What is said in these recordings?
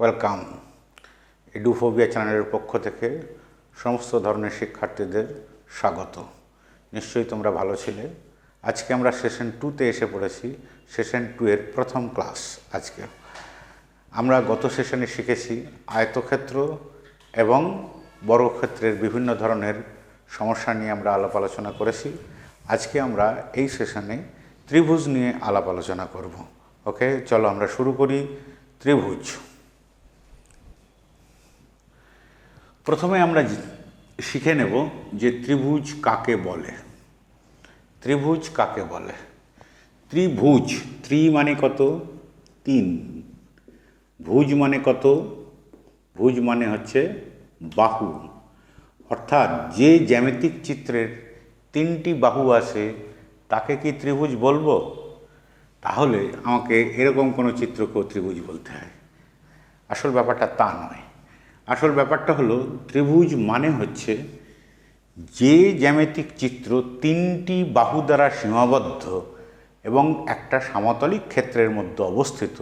Welcome এডুফোবিয়া চ্যানেলের পক্ষ থেকে সমস্ত ধরনের শিক্ষার্থীদের স্বাগত। নিশ্চয়ই তোমরা ভালো ছিলে। আজকে আমরা সেশন 2তে এসে পড়েছি। সেশন 2 এর প্রথম ক্লাস। আজকে আমরা গত সেশনে শিখেছি আয়তক্ষেত্র এবং বর্গক্ষেত্রের বিভিন্ন ধরনের সমস্যা নিয়ে আমরা আলাপ আলোচনা করেছি। আজকে আমরা এই সেশনে ত্রিভুজ নিয়ে আলাপ আলোচনা করব। ওকে, চলো আমরা শুরু করি। ত্রিভুজ। প্রথমে আমরা শিখে নেব যে ত্রিভুজ কাকে বলে। ত্রিভুজ কাকে বলে? ত্রিভুজ, ত্রি মানে কত? 3। ভুজ মানে কত? ভুজ মানে হচ্ছে বাহু। অর্থাৎ যে জ্যামিতিক চিত্রের 3টি বাহু আছে তাকে কি ত্রিভুজ বলবো? তাহলে আমাকে এরকম কোনো চিত্রকেও ত্রিভুজ বলতে হয়। আসল ব্যাপারটা তা নয়। আসল ব্যাপারটা হলো ত্রিভুজ মানে হচ্ছে যে জ্যামিতিক চিত্র 3টি বাহু দ্বারা সীমাবদ্ধ এবং একটা সমতলিক ক্ষেত্রের মধ্যে অবস্থিত,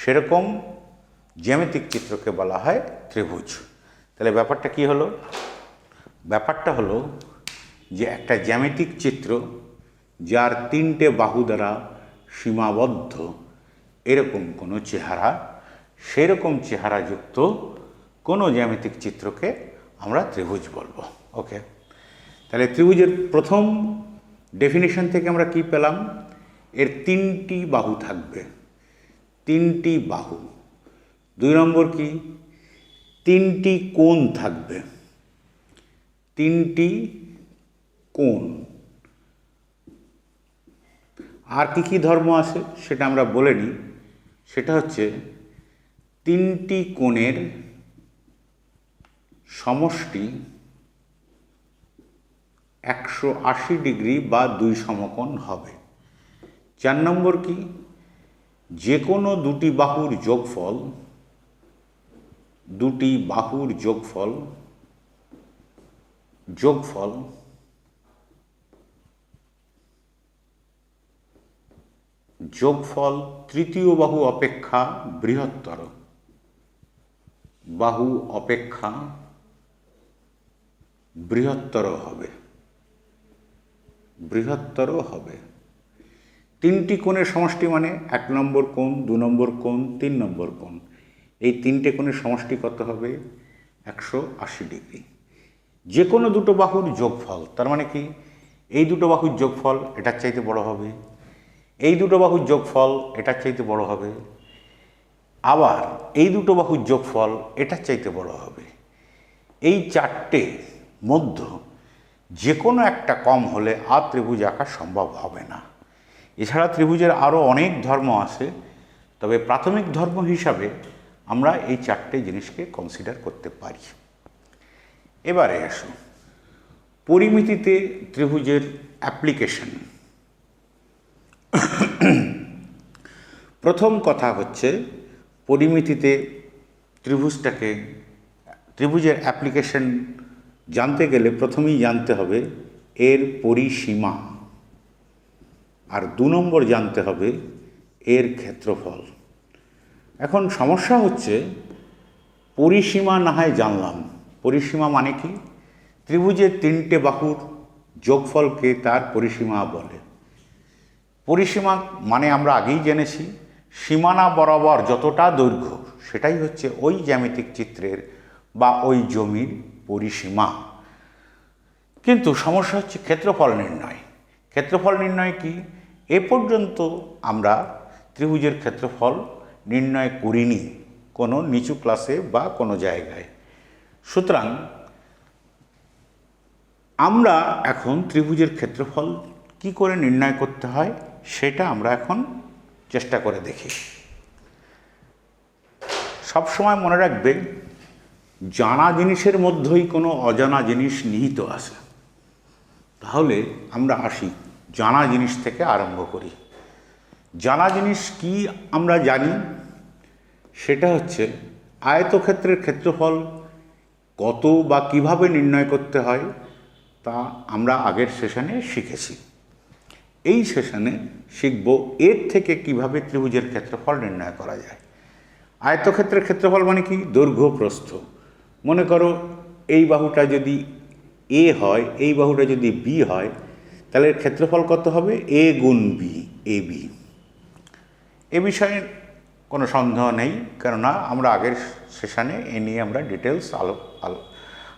সেরকম জ্যামিতিক চিত্রকে বলা হয় ত্রিভুজ। তাহলে ব্যাপারটা কি হলো? ব্যাপারটা হলো যে একটা জ্যামিতিক চিত্র যার 3টে বাহু দ্বারা সীমাবদ্ধ এরকম কোনো চেহারা, সেরকম চেহারাযুক্ত কোনো জ্যামিতিক চিত্রকে আমরা ত্রিভুজ বলবো। ওকে, তাহলে ত্রিভুজের প্রথম ডেফিনিশন থেকে আমরা কি পেলাম? এর 3টি বাহু থাকবে। 3টি বাহু। 2 নম্বর কি? 3টি কোণ থাকবে। 3টি কোণ। আর কি কি ধর্ম আছে সেটা আমরা বলে নিই। সেটা হচ্ছে 3টি কোণের সমষ্টি 180 ডিগ্রি বা 2 সমকোণ হবে। 4 নম্বর কি? যে কোনো দুটি বাহুর যোগফল, দুটি বাহুর যোগফল তৃতীয় বাহু অপেক্ষা বৃহত্তর। বাহু অপেক্ষা বৃহত্তর হবে। 3টি কোণের সমষ্টি মানে 1 নম্বর কোণ, 2 নম্বর কোণ, 3 নম্বর কোণ। এই 3টে কোণের সমষ্টি কত হবে? 180 ডিগ্রি। যে কোনো দুটো বাহুর যোগফল, তার মানে কি? এই দুটো বাহুর যোগফল এটার চাইতে বড় হবে, এই দুটো বাহুর যোগফল এটার চাইতে বড় হবে, আবার এই দুটো বাহুর যোগফল এটার চাইতে বড় হবে। এই 4টে মধ্য যে কোনো একটা কম হলে আর ত্রিভুজ আঁকা সম্ভব হবে না। এছাড়া ত্রিভুজের আরও অনেক ধর্ম আছে, তবে প্রাথমিক ধর্ম হিসাবে আমরা এই 4টে জিনিসকে কনসিডার করতে পারি। এবারে আসো পরিমিতিতে ত্রিভুজের অ্যাপ্লিকেশন। প্রথম কথা হচ্ছে পরিমিতিতে ত্রিভুজের অ্যাপ্লিকেশন জানতে গেলে প্রথমেই জানতে হবে এর পরিসীমা, আর 2 নম্বর জানতে হবে এর ক্ষেত্রফল। এখন সমস্যা হচ্ছে পরিসীমা না হয় জানলাম। পরিসীমা মানে কি? ত্রিভুজের 3টে বাহুর যোগফলকে তার পরিসীমা বলে। পরিসীমা মানে আমরা আগেই জেনেছি সীমানা বরাবর যতটা দৈর্ঘ্য সেটাই হচ্ছে ওই জ্যামিতিক চিত্রের বা ওই জমির পরিসীমা। কিন্তু সমস্যা হচ্ছে ক্ষেত্রফল নির্ণয়। ক্ষেত্রফল নির্ণয় কি? এ পর্যন্ত আমরা ত্রিভুজের ক্ষেত্রফল নির্ণয় করিনি কোনো নিচু ক্লাসে বা কোনো জায়গায়। সুতরাং আমরা এখন ত্রিভুজের ক্ষেত্রফল কি করে নির্ণয় করতে হয় সেটা আমরা এখন চেষ্টা করে দেখি। সবসময় মনে রাখবে জানা জিনিসের মধ্যেই কোনো অজানা জিনিস নিহিত আছে। তাহলে আমরা আসি জানা জিনিস থেকে আরম্ভ করি। জানা জিনিস কি আমরা জানি? সেটা হচ্ছে আয়তক্ষেত্রের ক্ষেত্রফল কত বা কিভাবে নির্ণয় করতে হয় তা আমরা আগের সেশনে শিখেছি। এই সেশনে শিখব এর থেকে কিভাবে ত্রিভুজের ক্ষেত্রফল নির্ণয় করা যায়। আয়তক্ষেত্রের ক্ষেত্রফল মানে কি? দৈর্ঘ্য প্রস্থ। মনে করো এই বাহুটা যদি এ হয়, এই বাহুটা যদি বি হয়, তাহলে এর ক্ষেত্রফল কত হবে? এ গুণ বি, এ বি। এ বিষয়ে কোনো সন্দেহ নেই, কেননা আমরা আগের সেশনে এ নিয়ে আমরা ডিটেলস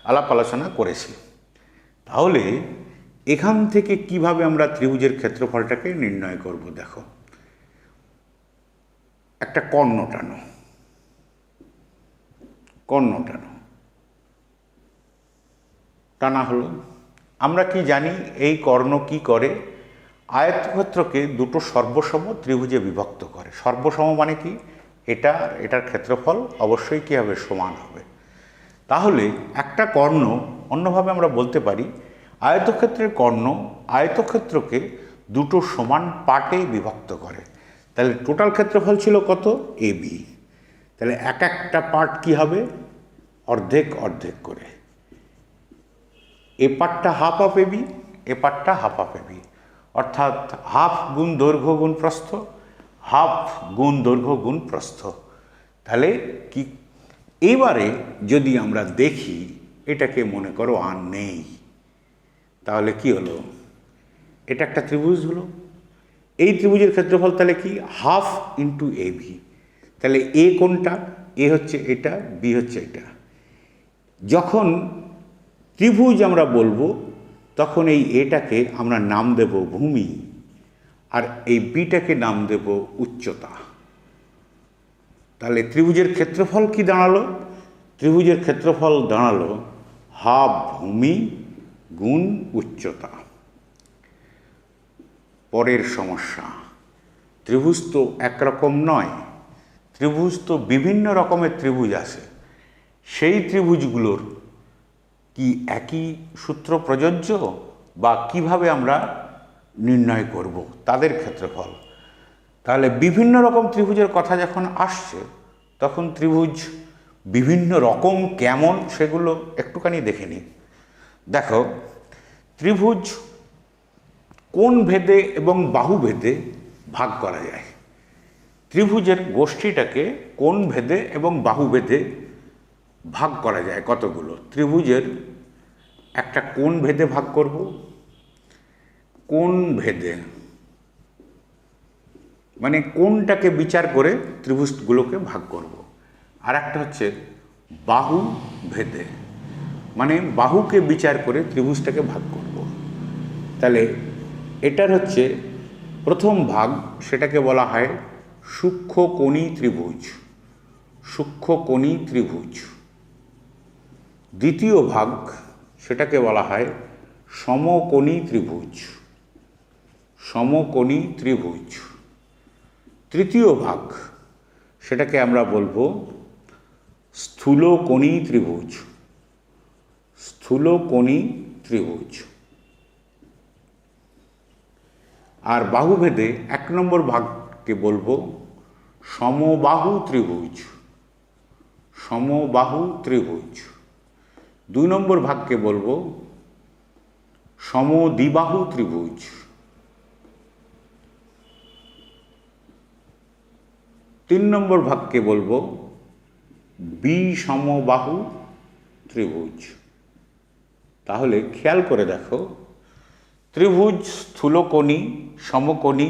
আলাপ আলোচনা করেছি। তাহলে এখান থেকে কিভাবে আমরা ত্রিভুজের ক্ষেত্রফলটাকে নির্ণয় করব? দেখো, একটা কর্ণ টানো, কর্ণ টানো, টানা হলো। আমরা কি জানি এই কর্ণ কি করে? আয়তক্ষেত্রকে দুটো সর্বসম ত্রিভুজে বিভক্ত করে। সর্বসম মানে কি? এটার ক্ষেত্রফল অবশ্যই কী হবে? সমান হবে। তাহলে একটা কর্ণ, অন্যভাবে আমরা বলতে পারি আয়তক্ষেত্রের কর্ণ আয়তক্ষেত্রকে দুটো সমান পার্টে বিভক্ত করে। তাহলে টোটাল ক্ষেত্রফল ছিল কত? A B. তাহলে এক একটা পার্ট কি হবে? অর্ধেক অর্ধেক করে। এ পার্টটা হাফ অফ এ বি, এ পার্টটা হাফ অফ এ বি, অর্থাৎ হাফ গুণ দৈর্ঘ্য গুণ প্রস্থ, হাফ গুণ দৈর্ঘ্য গুণ প্রস্থ। তাহলে কি, এবারে যদি আমরা দেখি এটাকে মনে করো আর নেই, তাহলে কি হলো? এটা একটা ত্রিভুজ হলো। এই ত্রিভুজের ক্ষেত্রফল তাহলে কি? Half into A B. তাহলে এ কোনটা? এ হচ্ছে এটা, বি হচ্ছে এটা। যখন ত্রিভুজ আমরা বলবো তখন এই এটাকে আমরা নাম দেব ভূমি, আর এই বিটাকে নাম দেব উচ্চতা। তাহলে ত্রিভুজের ক্ষেত্রফল কি দাঁড়ালো? ত্রিভুজের ক্ষেত্রফল দাঁড়ালো হাফ ভূমি গুণ উচ্চতা। পরের সমস্যা, ত্রিভুজ তো একরকম নয়, ত্রিভুজ তো বিভিন্ন রকমের ত্রিভুজ আছে। সেই ত্রিভুজগুলোর কি একই সূত্র প্রযোজ্য, বা কিভাবে আমরা নির্ণয় করব তাদের ক্ষেত্রফল? তাহলে বিভিন্ন রকম ত্রিভুজের কথা যখন আসছে, তখন ত্রিভুজ বিভিন্ন রকম কেমন সেগুলো একটুখানি দেখে নিই। দেখো, ত্রিভুজ কোণ ভেদে এবং বাহু ভেদে ভাগ করা যায়। ত্রিভুজের গোষ্ঠীটাকে কোণ ভেদে এবং বাহু ভেদে ভাগ করা যায় কতগুলো? ত্রিভুজের একটা কোণ ভেদে ভাগ করব, কোণ ভেদে মানে কোণটাকে বিচার করে ত্রিভুজগুলোকে ভাগ করব। আর একটা হচ্ছে বাহু ভেদে, মানে বাহুকে বিচার করে ত্রিভুজটাকে ভাগ করব। তাহলে এটার হচ্ছে প্রথম ভাগ, সেটাকে বলা হয় সূক্ষ্মকোণী ত্রিভুজ, সূক্ষ্মকোণী ত্রিভুজ। দ্বিতীয় ভাগ, সেটাকে বলা হয় সমকোণী ত্রিভুজ, সমকোণী ত্রিভুজ। তৃতীয় ভাগ, সেটাকে আমরা বলবো স্থূলকোণী ত্রিভুজ, স্থূলকোণী ত্রিভুজ। আর বাহুভেদে এক নম্বর ভাগকে বলবো সমবাহু ত্রিভুজ, সমবাহু ত্রিভুজ। দুই নম্বর ভাগকে বলবো সমদ্বিবাহু ত্রিভুজ। তিন নম্বর ভাগকে বলবো বিষমবাহু ত্রিভুজ। তাহলে খেয়াল করে দেখো, ত্রিভুজ স্থূলকোণী, সমকোণী,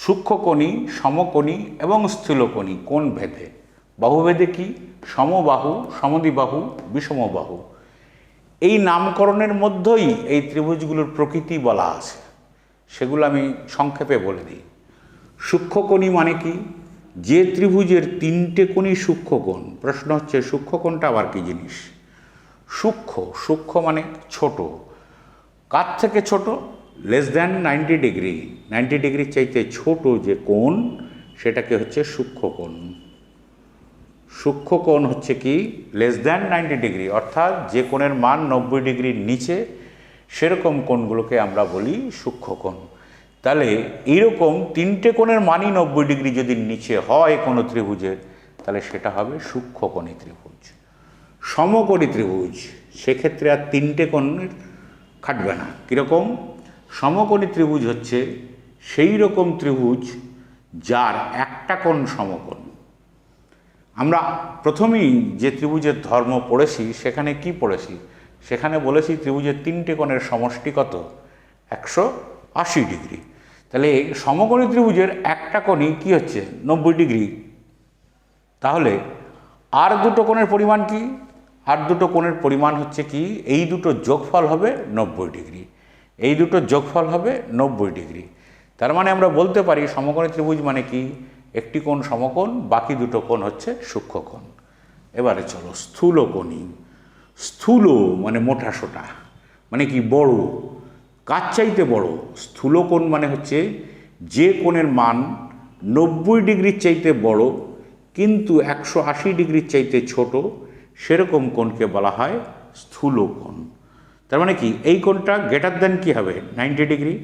সূক্ষ্মকোণী, সমকোণী এবং স্থূলকোণী কোণ ভেদে। বাহুভেদে কি? সমবাহু, সমদ্বিবাহু, বিষমবাহু। এই নামকরণের মধ্যেই এই ত্রিভুজগুলোর প্রকৃতি বলা আছে, সেগুলো আমি সংক্ষেপে বলে দিই। সূক্ষ্মকোণী মানে কি? যে ত্রিভুজের তিনটে কোণই সূক্ষ্মকোণ। প্রশ্ন হচ্ছে সূক্ষ্মকোণটা আবার কি জিনিস? সূক্ষ্ম, সূক্ষ্ম মানে ছোট। কার থেকে ছোট? লেস দ্যান 90 ডিগ্রি, 90 ডিগ্রির চাইতে ছোট যে কোণ, সেটাকে হচ্ছে সূক্ষ্মকোণ। সূক্ষ্মকোণ হচ্ছে কি? লেস দ্যান 90 ডিগ্রি, অর্থাৎ যে কোণের মান 90 ডিগ্রির নিচে, সেরকম কোণগুলোকে আমরা বলি সূক্ষ্মকোণ। তাহলে এইরকম তিনটে কোণের মানই 90 ডিগ্রি যদি নিচে হয় কোনো ত্রিভুজের, তাহলে সেটা হবে সূক্ষ্মকোণী ত্রিভুজ। সমকোণী ত্রিভুজ, সেক্ষেত্রে আর তিনটে কোণের খাটবে না। কীরকম? সমকোণী ত্রিভুজ হচ্ছে সেই রকম ত্রিভুজ যার একটা কোণ সমকোণ, আমরা প্রথমেই যে ত্রিভুজের ধর্ম পড়েছি সেখানে কি পড়েছি? সেখানে বলেছি ত্রিভুজের তিনটে কোণের সমষ্টি কত? 180 ডিগ্রি। তাহলে সমকোণী ত্রিভুজের একটা কোণই কি হচ্ছে? 90 ডিগ্রি। তাহলে আর দুটো কোণের পরিমাণ কি? আর দুটো কোণের পরিমাণ হচ্ছে কি? এই দুটো যোগফল হবে 90 ডিগ্রি, এই দুটো যোগফল হবে 90 ডিগ্রি। তার মানে আমরা বলতে পারি সমকোণী ত্রিভুজ মানে কি? একটি কোণ সমকোণ, বাকি দুটো কোণ হচ্ছে সূক্ষ্মকোণ। এবারে চলো স্থূলকোণী। স্থূল মানে মোটা সোটা, মানে কি? বড়, কার চাইতে বড়। স্থূলকোণ মানে হচ্ছে যে কোণের মান 90 ডিগ্রির চাইতে বড় কিন্তু 180 ডিগ্রির চাইতে ছোট, সেরকম কোণকে বলা হয় স্থূলকোণ। তার মানে কি? এই কোণটা গ্রেটার দেন কী হবে? 90 ডিগ্রি,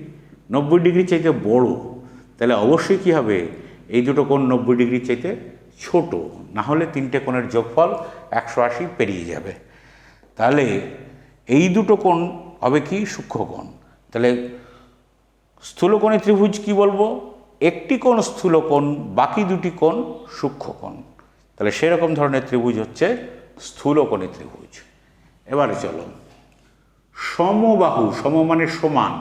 90 ডিগ্রির চাইতে বড়। তাহলে অবশ্যই কী হবে? এই দুটো কোণ 90 ডিগ্রির চাইতে ছোট, না হলে তিনটে কোণের যোগফল 180 পেরিয়ে যাবে। তাহলে এই দুটো কোণ হবে কি? সূক্ষ্মকোণ। তাহলে স্থূলকোণী ত্রিভুজ কি বলবো? একটি কোণ স্থূলকোণ, বাকি দুটি কোণ সূক্ষ্মকোণ। তাহলে সেরকম ধরনের ত্রিভুজ হচ্ছে স্থূলকোণী ত্রিভুজ। এবারে চলো সমবাহু। সম মানে সমান।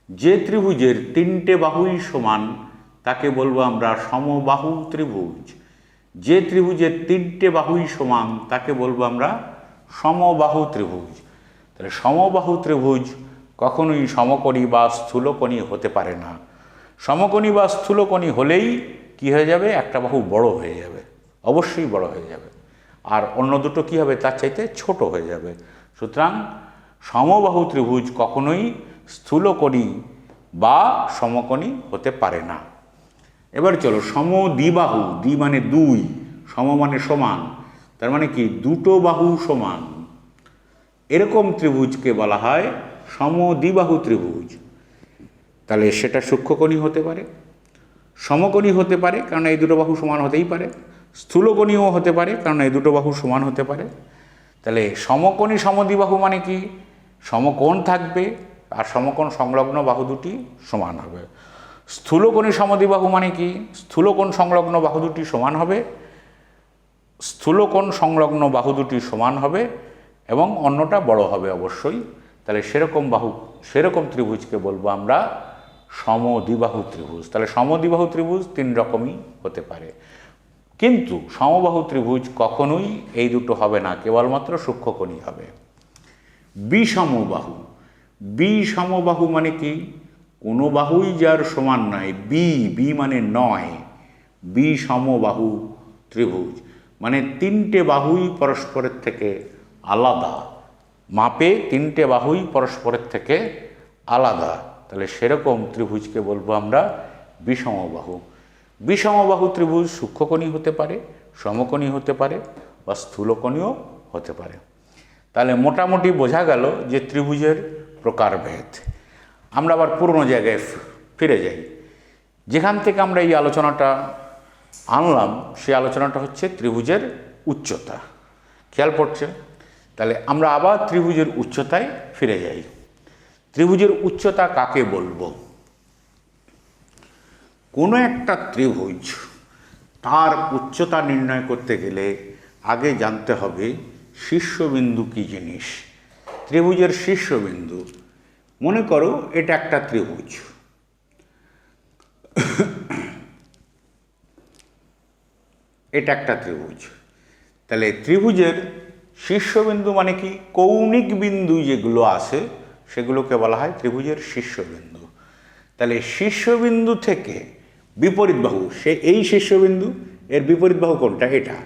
যে ত্রিভুজের তিনটে বাহুই সমান তাকে বলবো আমরা সমবাহু ত্রিভুজ। যে ত্রিভুজের তিনটে বাহুই সমান তাকে বলবো আমরা সমবাহু ত্রিভুজ। তাহলে সমবাহু ত্রিভুজ কখনোই সমকোণী বা স্থূলকোণী হতে পারে না। সমকোণী বা স্থূলকোণী হলেই কি হয়ে যাবে? একটা বাহু বড় হয়ে যাবে, অবশ্যই বড় হয়ে যাবে, আর অন্য দুটো কি হবে? তার চাইতে ছোট হয়ে যাবে। সুতরাং সমবাহু ত্রিভুজ কখনোই স্থূলকোণী বা সমকোণী হতে পারে না। এবার চলো সমদ্বিবাহু। দ্বি মানে দুই, সম মানে সমান, তার মানে কি? দুটো বাহু সমান, এরকম ত্রিভুজকে বলা হয় সমদ্বিবাহু ত্রিভুজ। তাহলে সেটা সূক্ষ্মকোণী হতে পারে, সমকোণী হতে পারে, কারণ এই দুটো বাহু সমান হতেই পারে, স্থূলকোণীও হতে পারে, কারণ এই দুটো বাহু সমান হতে পারে। তাহলে সমকোণী সমদ্বিবাহু মানে কি? সমকোণ থাকবে আর সমকোণ সংলগ্ন বাহু দুটি সমান হবে। স্থূলকোণী সমদ্বিবাহু মানে কি? স্থূলকোণ সংলগ্ন বাহু দুটি সমান হবে, স্থূলকোণ সংলগ্ন বাহু দুটি সমান হবে এবং অন্যটা বড় হবে অবশ্যই। তাহলে সেরকম ত্রিভুজকে বলবো আমরা সমদ্বিবাহু ত্রিভুজ। তাহলে সমদ্বিবাহু ত্রিভুজ তিন রকমই হতে পারে, কিন্তু সমবাহু ত্রিভুজ কখনোই এই দুটো হবে না, কেবলমাত্র সূক্ষ্মকোণী হবে। বিষমবাহু। বিষমবাহু মানে কি? কোনো বাহুই যার সমান নয়। বি মানে নয়। বিষমবাহু ত্রিভুজ মানে তিনটে বাহুই পরস্পরের থেকে আলাদা, মাপে তিনটে বাহুই পরস্পরের থেকে আলাদা। তাহলে সেরকম ত্রিভুজকে বলবো আমরা বিষমবাহু। বিষমবাহু ত্রিভুজ সূক্ষ্মকোণী হতে পারে, সমকোণী হতে পারে বা স্থূলকোণীও হতে পারে। তাহলে মোটামুটি বোঝা গেল যে ত্রিভুজের প্রকারভেদ। আমরা আবার পুরনো জায়গায় ফিরে যাই, যেখান থেকে আমরা এই আলোচনাটা আনলাম। সেই আলোচনাটা হচ্ছে ত্রিভুজের উচ্চতা। খেয়াল পড়ছে? তাহলে আমরা আবার ত্রিভুজের উচ্চতায় ফিরে যাই। ত্রিভুজের উচ্চতা কাকে বলবো? কোনো একটা ত্রিভুজ তার উচ্চতা নির্ণয় করতে গেলে আগে জানতে হবে শীর্ষবিন্দু কী জিনিস। ত্রিভুজের শীর্ষবিন্দু, মনে করো এটা একটা ত্রিভুজ, এটা একটা ত্রিভুজ। তাহলে ত্রিভুজের শীর্ষবিন্দু মানে কি? কৌণিক বিন্দু যেগুলো আছে সেগুলোকে বলা হয় ত্রিভুজের শীর্ষবিন্দু। তাহলে শীর্ষবিন্দু থেকে বিপরীত বাহু, এই শীর্ষবিন্দু, এর বিপরীত বাহু কোনটা? এটা।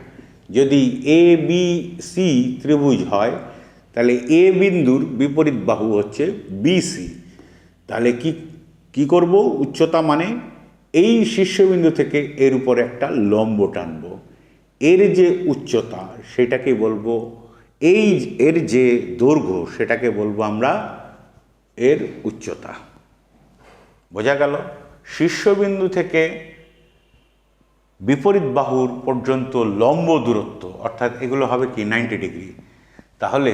যদি এ বি সি ত্রিভুজ হয় তাহলে এ বিন্দুর বিপরীত বাহু হচ্ছে বিসি। তাহলে কি করব? উচ্চতা মানে এই শীর্ষবিন্দু থেকে এর উপরে একটা লম্ব টানব, এর যে উচ্চতা সেটাকে বলবো, এর যে দৈর্ঘ্য সেটাকে বলবো আমরা এর উচ্চতা। বোঝা গেল? শীর্ষবিন্দু থেকে বিপরীত বাহুর পর্যন্ত লম্ব দূরত্ব, অর্থাৎ এগুলো হবে কি 90 ডিগ্রি। তাহলে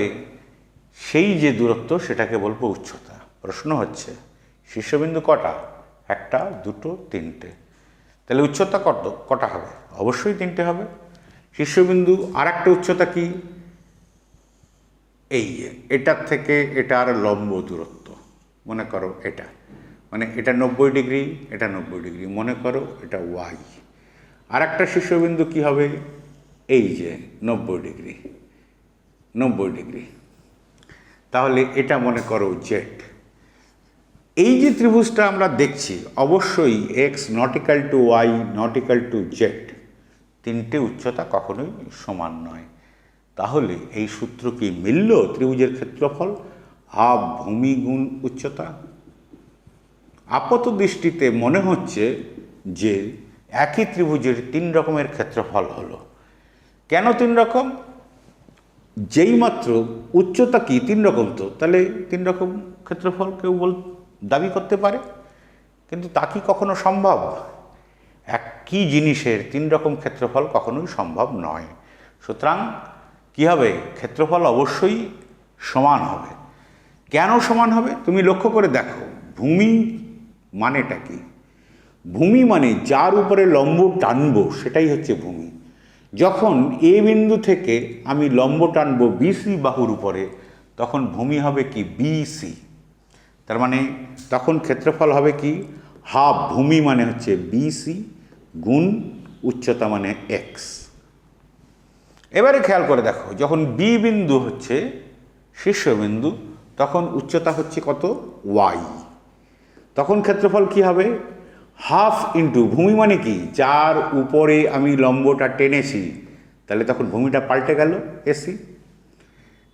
সেই যে দূরত্ব সেটাকে বলবো উচ্চতা। প্রশ্ন হচ্ছে শীর্ষবিন্দু কটা? একটা, দুটো, তিনটে। তাহলে উচ্চতা কটা হবে? অবশ্যই তিনটে হবে। শীর্ষবিন্দু আর একটা উচ্চতা কি, এই যে এটার থেকে এটার লম্ব দূরত্ব, মনে করো এটা, মানে এটা 90 ডিগ্রি, এটা 90 ডিগ্রি, মনে করো এটা ওয়াই। আর একটা শীর্ষবিন্দু কি হবে, এই যে 90 ডিগ্রি, 90 ডিগ্রি, তাহলে এটা মনে করো জেড। এই যে ত্রিভুজটা আমরা দেখছি, অবশ্যই x not equal to y not equal to z, তিনটে উচ্চতা কখনোই সমান নয়। তাহলে এই সূত্র কি মিলল? ত্রিভুজের ক্ষেত্রফল হাফ ভূমি গুণ উচ্চতা। আপাত দৃষ্টিতে মনে হচ্ছে যে একই ত্রিভুজের তিন রকমের ক্ষেত্রফল হলো। কেন তিন রকম? যেই মাত্র উচ্চতা কি তিন রকম, তো তাহলে তিন রকম ক্ষেত্রফল কেউ দাবি করতে পারে, কিন্তু তা কি কখনো সম্ভব? একই জিনিসের তিন রকম ক্ষেত্রফল কখনোই সম্ভব নয়। সুতরাং কি হবে? ক্ষেত্রফল অবশ্যই সমান হবে। কেন সমান হবে? তুমি লক্ষ্য করে দেখো, ভূমি মানেটা কি? ভূমি মানে যার উপরে লম্ব টানবো সেটাই হচ্ছে ভূমি। যখন এ বিন্দু থেকে আমি লম্ব টানবো বিসি বাহুর উপরে, তখন ভূমি হবে কি? বিসি। তার মানে তখন ক্ষেত্রফল হবে কি? হাফ ভূমি মানে হচ্ছে বিসি গুণ উচ্চতা মানে এক্স। এবারে খেয়াল করে দেখো, যখন বি বিন্দু হচ্ছে শীর্ষবিন্দু, তখন উচ্চতা হচ্ছে কত? ওয়াই। তখন ক্ষেত্রফল কি হবে? হাফ ইন্টু ভূমি মানে কি? যার উপরে আমি লম্বটা টেনেছি, তাহলে তখন ভূমিটা পাল্টে গেল এসি।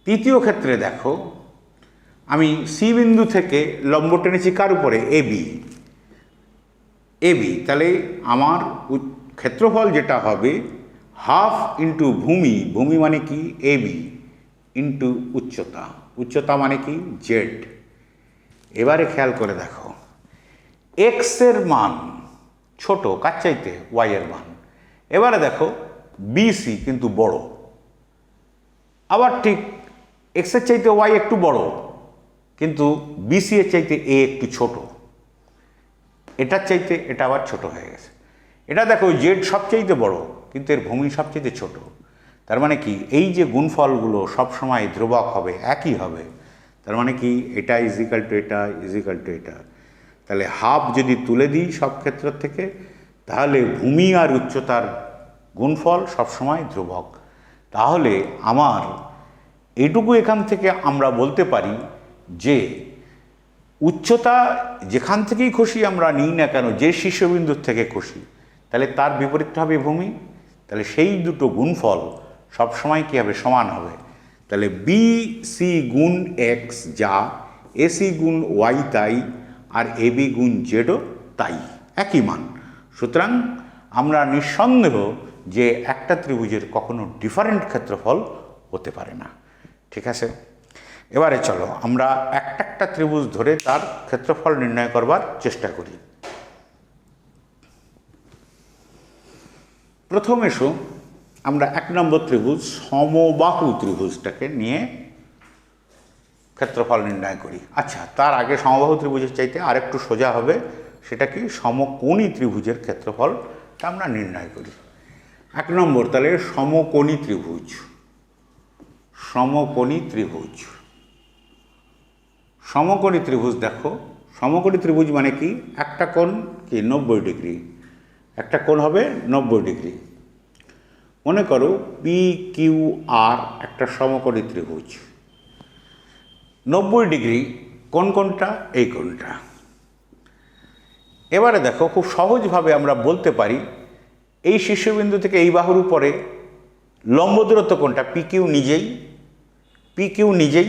তৃতীয় ক্ষেত্রে দেখো, আমি সি বিন্দু থেকে লম্ব টেনেছি কার উপরে? এবি। এবি, তাহলে আমার ক্ষেত্রফল যেটা হবে হাফ ইন্টু ভূমি, ভূমি মানে কি? এবি, ইন্টু উচ্চতা, উচ্চতা মানে কি? জেড। এবারে খেয়াল করে দেখো, এক্সের মান ছোট কার চাইতে? ওয়াই এর মান। এবারে দেখো বিসি কিন্তু বড়, আবার ঠিক এক্সের চাইতে ওয়াই একটু বড়, কিন্তু বিসি এর চাইতে এ একটু ছোট, এটার চাইতে এটা আবার ছোট হয়ে গেছে। এটা দেখো জেড সবচাইতে বড়, কিন্তু এর ভূমি সবচাইতে ছোট। তার মানে কি? এই যে গুণফলগুলো সবসময় ধ্রুবক হবে, একই হবে। তার মানে কি? এটা ইজিক্যাল টু এটা, ইজিক্যাল টু এটা। তাহলে হাফ যদি তুলে দিই সব ক্ষেত্র থেকে, তাহলে ভূমি আর উচ্চতার গুণফল সবসময় ধ্রুবক। তাহলে আমার এটুকু এখান থেকে আমরা বলতে পারি যে উচ্চতা যেখান থেকেই খুশি আমরা নিই না কেন, যে শীর্ষবিন্দুর থেকে খুশি, তাহলে তার বিপরীত হবে ভূমি। তাহলে সেই দুটো গুণফল সবসময় কী হবে? সমান হবে। তাহলে বি সি গুণ এক্স যা, এসি গুণ ওয়াই তাই, আর এবি গুণ জেডও তাই, একই মান। সুতরাং আমরা নিঃসন্দেহ যে একটা ত্রিভুজের কখনো ডিফারেন্ট ক্ষেত্রফল হতে পারে না। ঠিক আছে, এবারে চলো আমরা একটা একটা ত্রিভুজ ধরে তার ক্ষেত্রফল নির্ণয় করবার চেষ্টা করি। প্রথম এসো আমরা এক নম্বর ত্রিভুজ সমবাহু ত্রিভুজটাকে নিয়ে ক্ষেত্রফল নির্ণয় করি। আচ্ছা, তার আগে সমবাহু ত্রিভুজের চাইতে আরেকটু সোজা হবে, সেটা কি? সমকোণী ত্রিভুজের ক্ষেত্রফলটা আমরা নির্ণয় করি। এক নম্বর, তাহলে সমকোণী ত্রিভুজ। সমকোণী ত্রিভুজ, সমকোণী ত্রিভুজ দেখো, সমকোণী ত্রিভুজ মানে কি? একটা কোণ কি 90 ডিগ্রি, একটা কোণ হবে 90 ডিগ্রি। মনে করো পি কিউ আর একটা সমকোণী ত্রিভুজ, 90 ডিগ্রি কোন কোনটা? এই কোণটা। এবারে দেখো খুব সহজভাবে আমরা বলতে পারি, এই শীর্ষবিন্দু থেকে এই বাহুর উপরে লম্ব দূরত্ব কোনটা? পি কিউ নিজেই, পি কিউ নিজেই।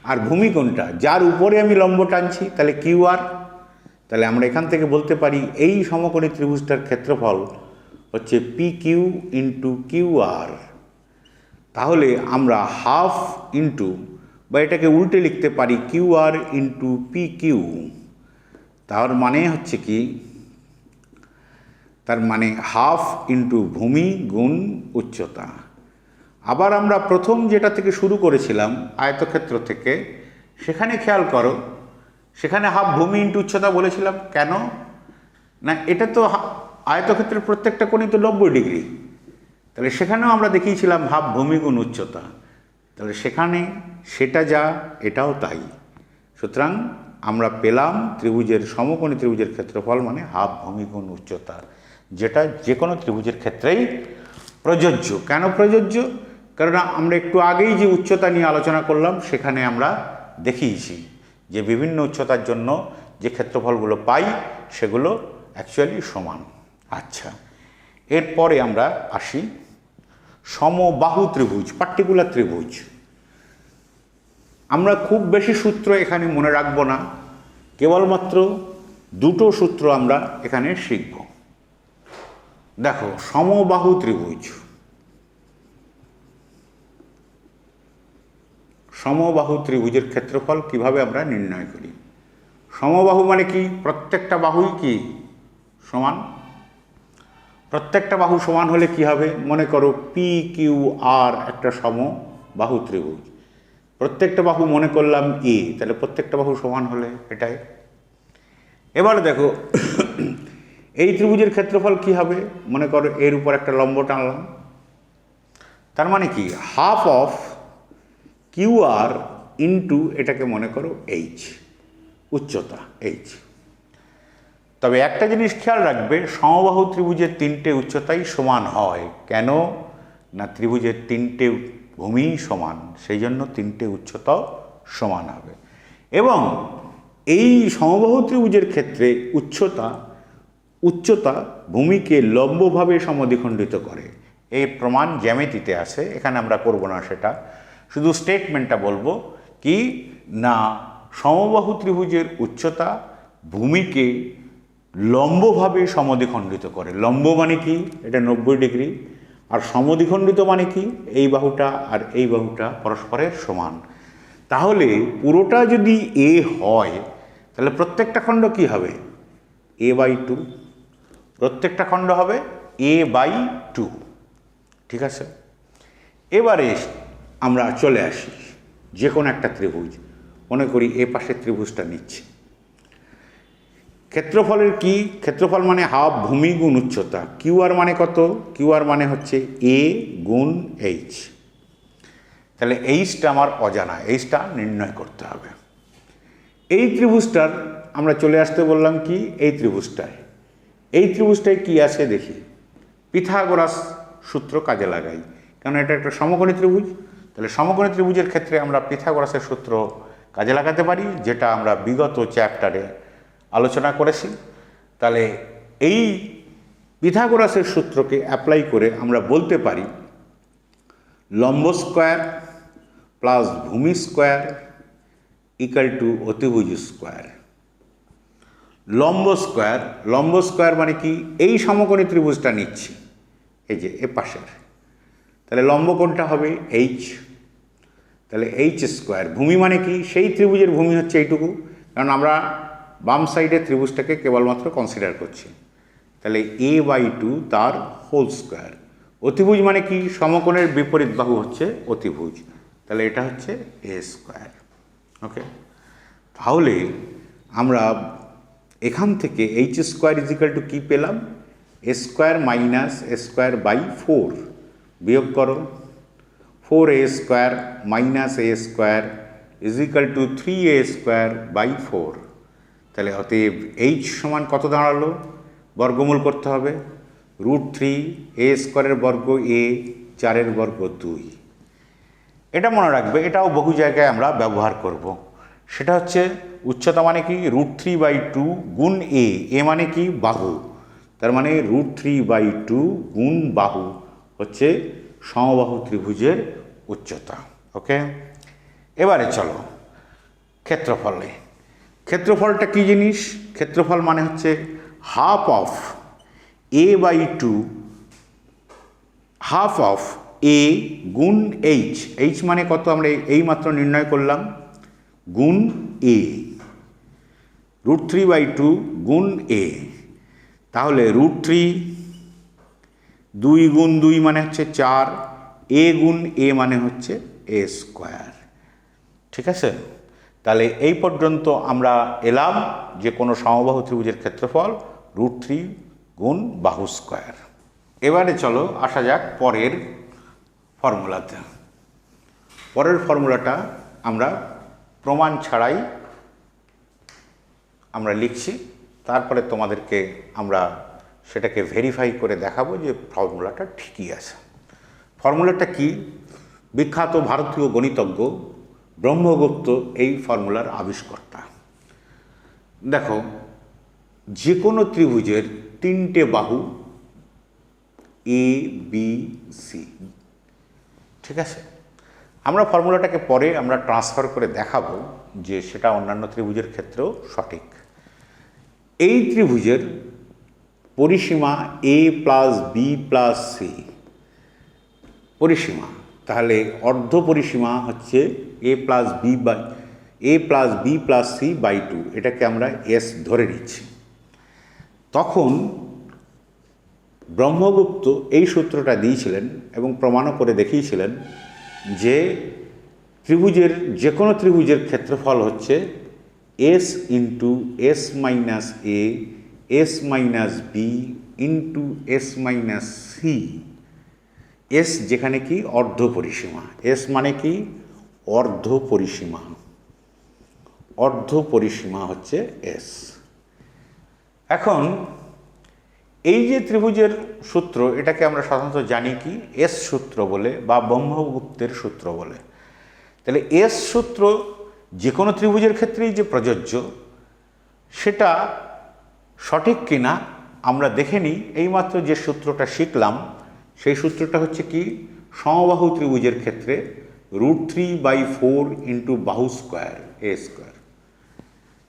আর ভূমি কোনটা? যার উপরে আমি লম্ব টানছি, তাহলে কিউ আর। তাহলে আমরা এখান থেকে বলতে পারি এই সমকোণী ত্রিভুজটার ক্ষেত্রফল হচ্ছে P Q into Q R. তাহলে আমরা হাফ ইন্টু, বা এটাকে উল্টে লিখতে পারি Q r into P Q. তার মানে হচ্ছে কি? তার মানে হাফ ইন্টু ভূমি গুণ উচ্চতা। আবার আমরা প্রথম যেটা থেকে শুরু করেছিলাম আয়তক্ষেত্র থেকে, সেখানে খেয়াল করো, সেখানে হাফ ভূমি ইন্টু উচ্চতা বলেছিলাম। কেন না? এটা তো আয়তক্ষেত্রের প্রত্যেকটা কোণই তো 90 ডিগ্রি, তাহলে সেখানেও আমরা দেখিয়েছিলাম হাফ ভূমি গুণ উচ্চতা, তাহলে সেখানে সেটা যা এটাও তাই। সুতরাং আমরা পেলাম ত্রিভুজের সমকোণী ত্রিভুজের ক্ষেত্রফল মানে হাফ ভূমি গুণ উচ্চতা, যেটা যে কোনো ত্রিভুজের ক্ষেত্রেই প্রযোজ্য। কেন প্রযোজ্য? কারণ আমরা একটু আগেই যে উচ্চতা নিয়ে আলোচনা করলাম সেখানে আমরা দেখিয়েছি যে বিভিন্ন উচ্চতার জন্য যে ক্ষেত্রফলগুলো পাই সেগুলো অ্যাকচুয়ালি সমান। আচ্ছা, এরপরে আমরা আসি সমবাহু ত্রিভুজ, পার্টিকুলার ত্রিভুজ। আমরা খুব বেশি সূত্র এখানে মনে রাখবো না, কেবলমাত্র দুটো সূত্র আমরা এখানে শিখব। দেখো, সমবাহু ত্রিভুজ, সমবাহু ত্রিভুজের ক্ষেত্রফল কিভাবে আমরা নির্ণয় করি? সমবাহু মানে কি? প্রত্যেকটা বাহুই কি সমান। প্রত্যেকটা বাহু সমান হলে কি হবে? মনে করো পি কিউ আর একটা সমবাহু ত্রিভুজ, প্রত্যেকটা বাহু মনে করলাম এ, তাহলে প্রত্যেকটা বাহু সমান হলে এটাই। এবার দেখো এই ত্রিভুজের ক্ষেত্রফল কি হবে? মনে করো এর উপর একটা লম্ব টানলাম, তার মানে কি half of q r into এটাকে মনে করো এইচ, উচ্চতা এইচ। তবে একটা জিনিস খেয়াল রাখবে, সমবাহু ত্রিভুজের তিনটে উচ্চতাই সমান হয়। কেন না? ত্রিভুজের তিনটে ভূমিই সমান, সেই জন্য তিনটে উচ্চতাও সমান হবে। এবং এই সমবাহু ত্রিভুজের ক্ষেত্রে উচ্চতা ভূমিকে লম্বভাবে সমদ্বিখণ্ডিত করে। এই প্রমাণ জ্যামিতিতে আছে, এখানে আমরা করব না সেটা, শুধু স্টেটমেন্টটা বলবো কি না সমবাহু ত্রিভুজের উচ্চতা ভূমিকে লম্বভাবে সমদ্বিখণ্ডিত করে। লম্ব মানে কি? এটা 90 ডিগ্রি। আর সমদ্বিখণ্ডিত মানে কি? এই বাহুটা আর এই বাহুটা পরস্পরের সমান। তাহলে পুরোটা যদি এ হয় তাহলে প্রত্যেকটা খণ্ড কি হবে? a/2। প্রত্যেকটা খণ্ড হবে a/2। ঠিক আছে, এবারে আমরা চলে আসি যে কোনো একটা ত্রিভুজ, মনে করি এ পাশের ত্রিভুজটা নিচ্ছি। ক্ষেত্রফলের কি? ক্ষেত্রফল মানে হাফ ভূমি গুণ উচ্চতা। কিউ আর মানে কত? কিউ আর মানে হচ্ছে এ গুণ এইচ। তাহলে এইচটা আমার অজানা, এইচটা নির্ণয় করতে হবে। এই ত্রিভুজটার আমরা চলে আসতে বললাম কি এই ত্রিভুজটায় কি আছে দেখি। পিথাগোরাস সূত্র কাজে লাগাই, কারণ এটা একটা সমকোণী ত্রিভুজ। তাহলে সমকোণী ত্রিভুজের ক্ষেত্রে আমরা পিথাগোরাসের সূত্র কাজে লাগাতে পারি, যেটা আমরা বিগত চ্যাপ্টারে আলোচনা করেছি। তাহলে এই পিথাগোরাসের সূত্রকে অ্যাপ্লাই করে আমরা বলতে পারি লম্ব স্কোয়ার প্লাস ভূমি স্কোয়ার ইকুয়াল টু অতিভুজ স্কোয়ার। লম্ব স্কোয়ার মানে কি? এই সমকোণী ত্রিভুজটা নিচ্ছি, এই যে এ পাশের, তাহলে লম্ব কোণটা হবে এইচ, তাহলে এইচ স্কোয়ার। ভূমি মানে কি? সেই ত্রিভুজের ভূমি হচ্ছে এইটুকু, কারণ আমরা বাম সাইডের ত্রিভুজটাকে কেবলমাত্র কনসিডার করছি। তাহলে a/2 তার হোল স্কোয়ার। অতিভুজ মানে কি? সমকোণের বিপরীত বাহু হচ্ছে অতিভুজ, তাহলে এটা হচ্ছে a স্কোয়ার। ওকে, তাহলে আমরা এখান থেকে এইচ স্কোয়ার ইজিক্যাল টু কী পেলাম? A square minus a square by 4, বিয়োগ করো 4a square minus a square is equal to 3a square by 4। তাহলে অতএব এইচ সমান কত দাঁড়ালো? বর্গমূল করতে হবে √3 a স্কোয়ারের বর্গ a, 4 বর্গ 2। এটা মনে রাখবে, এটাও বহু জায়গায় আমরা ব্যবহার করব। সেটা হচ্ছে উচ্চতা মানে কি? √3/2 গুণ এ মানে কি? বাহু। তার মানে √3/2 গুণ বাহু হচ্ছে সমবাহু ত্রিভুজের উচ্চতা। ওকে, এবারে চলো ক্ষেত্রফলটা কি জিনিস? ক্ষেত্রফল মানে হচ্ছে half of a/2, half of a গুণ এইচ। এইচ মানে কত? আমরা এই মাত্র নির্ণয় করলাম, গুণ এ, √3/2 গুণ এ। তাহলে √3, 2 গুণ 2 মানে হচ্ছে 4, এ গুণ এ মানে হচ্ছে এ স্কোয়ার। ঠিক আছে, তাহলে এই পর্যন্ত আমরা এলাম যে কোনো সমবাহু ত্রিভুজের ক্ষেত্রফল √3 গুণ বাহু স্কোয়ার। এবারে চলো আসা যাক পরের ফর্মুলাতে। পরের ফর্মুলাটা আমরা প্রমাণ ছাড়াই আমরা লিখছি, তারপরে তোমাদেরকে আমরা সেটাকে ভেরিফাই করে দেখাবো যে ফর্মুলাটা ঠিকই আছে। ফর্মুলাটা কি? বিখ্যাত ভারতীয় গণিতজ্ঞ ব্রহ্মগুপ্ত এই ফর্মুলার আবিষ্কর্তা। দেখো, যে কোনো ত্রিভুজের তিনটে বাহু এ বি সি, ঠিক আছে? আমরা ফর্মুলাটাকে পরে আমরা ট্রান্সফার করে দেখাবো যে সেটা অন্যান্য ত্রিভুজের ক্ষেত্রেও সঠিক। এই ত্রিভুজের পরিসীমা a plus b plus c পরিসীমা, তাহলে অর্ধ পরিসীমা হচ্ছে a plus b plus c by 2, এটাকে আমরা এস ধরে নিচ্ছি। তখন ব্রহ্মগুপ্ত এই সূত্রটা দিয়েছিলেন এবং প্রমাণও করে দেখিয়েছিলেন যে ত্রিভুজের যে কোনো ত্রিভুজের ক্ষেত্রফল হচ্ছে s into s minus a s minus b into s minus c. S যেখানে কি অর্ধ পরিসীমা, এস মানে কি অর্ধ পরিসীমা, অর্ধ পরিসীমা হচ্ছে এস। এখন এই যে ত্রিভুজের সূত্র, এটাকে আমরা সাধারণত জানি কি এস সূত্র বলে বা ব্রহ্মগুপ্তের সূত্র বলে। তাহলে এস সূত্র যে কোনো ত্রিভুজের ক্ষেত্রেই যে প্রযোজ্য, সেটা সঠিক কিনা আমরা দেখে নিই। এইমাত্র যে সূত্রটা শিখলাম সেই সূত্রটা হচ্ছে কি সমবাহু ত্রিভুজের ক্ষেত্রে √3/4 ইন্টু বাহু স্কোয়ার এ স্কোয়ার।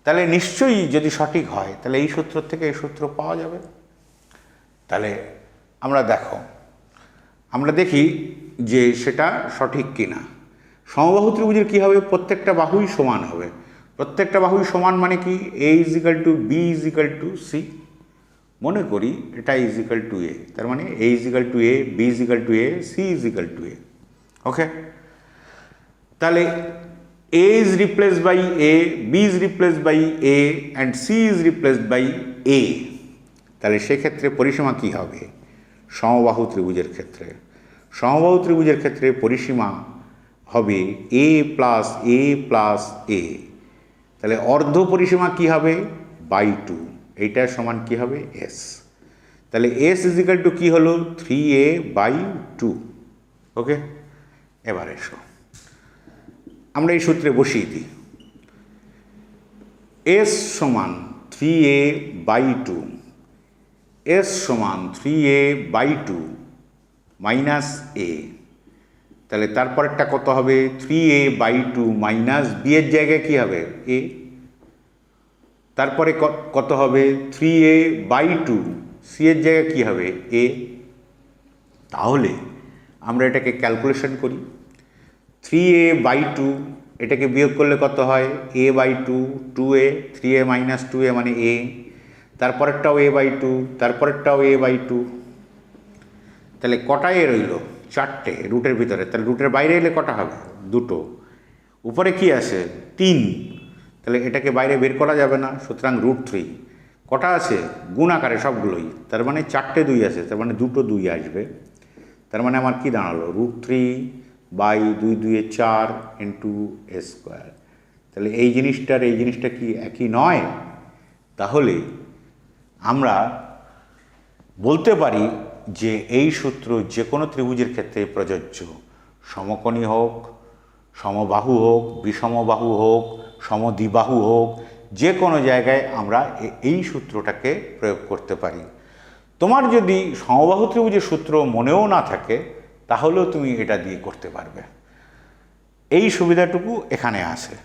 তাহলে নিশ্চয়ই যদি সঠিক হয় তাহলে এই সূত্র থেকে এই সূত্র পাওয়া যাবে। তাহলে আমরা দেখি যে সেটা সঠিক কিনা। সমবাহু ত্রিভুজের কী হবে? প্রত্যেকটা বাহুই সমান হবে। প্রত্যেকটা বাহুই সমান মানে কি এ = B = C। মনে করি এটা = A, তার মানে A = A, B = A, C = A। ওকে, তাহলে A is replaced by A, B is replaced by A and C is replaced by A। তাহলে সেক্ষেত্রে পরিসীমা কি হবে? সমবাহু ত্রিভুজের ক্ষেত্রে পরিসীমা হবে A plus A plus A। তাহলে অর্ধ পরিসীমা কি হবে? /2। এইটা সমান কি হবে? S। তাহলে S = কি হলো? 3A/2। ওকে, এবার এসো আমরা এই সূত্রে বসিয়ে দিই। S সমান 3A/2, S সমান 3A/2 মাইনাস A। তাহলে তারপরেরটা কত হবে? 3A/2 মাইনাস B এর জায়গায় কি হবে? A। তারপরে কত হবে? 3A/2 C এর জায়গায় কি হবে? A। তাহলে আমরা এটাকে ক্যালকুলেশন করি। 3A/2 এটাকে বিয়োগ করলে কত হয়? A/2 2A, 3A minus 2A মানে A। তারপরেরটাও A/2, তারপরেরটাও A/2। তাহলে কটা এ রইল? 4টে রুটের ভিতরে। তাহলে রুটের বাইরে এলে কটা হবে? 2টো। উপরে কি আছে? 3। তাহলে এটাকে বাইরে বের করা যাবে না, সুতরাং √3। কটা আছে? গুণ আকারে সবগুলোই, তার মানে 4টে 2 আছে, তার মানে 2টো 2 আসবে। তার মানে আমার কি দাঁড়ালো? √3/2 2 4 ইন্টু A স্কোয়ার। তাহলে এই জিনিসটা কি একই নয়? তাহলে আমরা বলতে পারি যে এই সূত্র যে কোনো ত্রিভুজের ক্ষেত্রে প্রযোজ্য। সমকোণী হোক, সমবাহু হোক, বিষমবাহু হোক, সমদ্বিবাহু হোক, যে কোনো জায়গায় আমরা এই সূত্রটাকে প্রয়োগ করতে পারি। তোমার যদি সমবাহু ত্রিভুজের সূত্র মনেও না থাকে তাহলেও তুমি এটা দিয়ে করতে পারবে। এই সুবিধাটুকু এখানে আছে।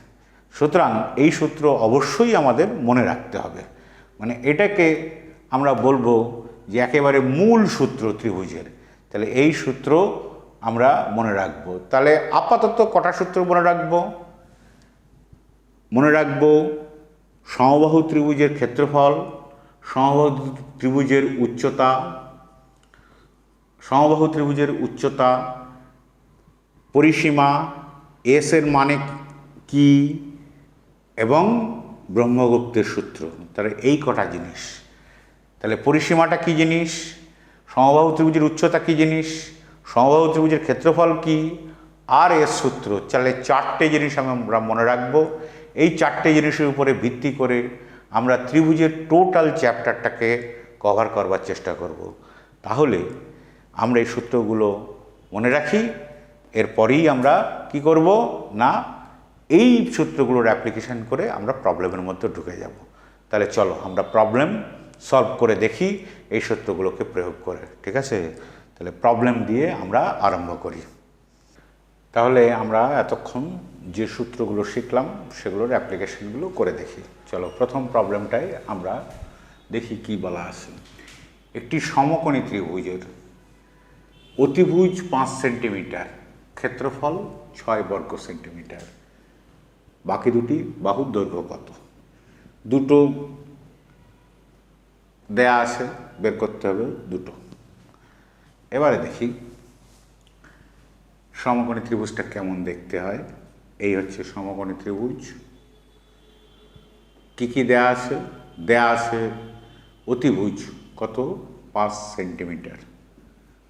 সুতরাং এই সূত্র অবশ্যই আমাদের মনে রাখতে হবে। মানে এটাকে আমরা বলবো যে একেবারে মূল সূত্র ত্রিভুজের। তাহলে এই সূত্র আমরা মনে রাখব। তাহলে আপাতত কটা সূত্র মনে রাখব? সমবাহু ত্রিভুজের ক্ষেত্রফল, সমবাহু ত্রিভুজের উচ্চতা, পরিসীমা, এস এর মানে কি, এবং ব্রহ্মগুপ্তের সূত্র। তাহলে এই কটা জিনিস। তাহলে পরিসীমাটা কি জিনিস? সমবাহু ত্রিভুজের উচ্চতা কী জিনিস, সমবাহু ত্রিভুজের ক্ষেত্রফল কী, আর এর সূত্র। তাহলে 4টে জিনিস আমরা মনে রাখবো। এই 4টে জিনিসের উপরে ভিত্তি করে আমরা ত্রিভুজের টোটাল চ্যাপ্টারটাকে কভার করবার চেষ্টা করব। তাহলে আমরা এই সূত্রগুলো মনে রাখি, এরপরেই আমরা কি করব না এই সূত্রগুলোর অ্যাপ্লিকেশন করে আমরা প্রবলেমের মধ্যে ঢুকে যাব। তাহলে চলো আমরা প্রবলেম সলভ করে দেখি এই সূত্রগুলোকে প্রয়োগ করে, ঠিক আছে? তাহলে প্রবলেম দিয়ে আমরা আরম্ভ করি। তাহলে আমরা এতক্ষণ যে সূত্রগুলো শিখলাম সেগুলোর অ্যাপ্লিকেশনগুলো করে দেখি। চলো প্রথম প্রবলেমটাই আমরা দেখি কি বলা আছে। একটি সমকোণী ত্রিভুজের অতিভুজ 5 সেন্টিমিটার, ক্ষেত্রফল 6 বর্গ সেন্টিমিটার, বাকি দুটি বাহুর দৈর্ঘ্য কত? দুটো দেয়া আছে, বের করতে হবে দুটো। এবারে দেখি সমকোণী ত্রিভুজটা কেমন দেখতে হয়। এই হচ্ছে সমকোণী ত্রিভুজ। কি কি দেয়া আছে? দেয়া আছে অতিভুজ কত 5 সেন্টিমিটার।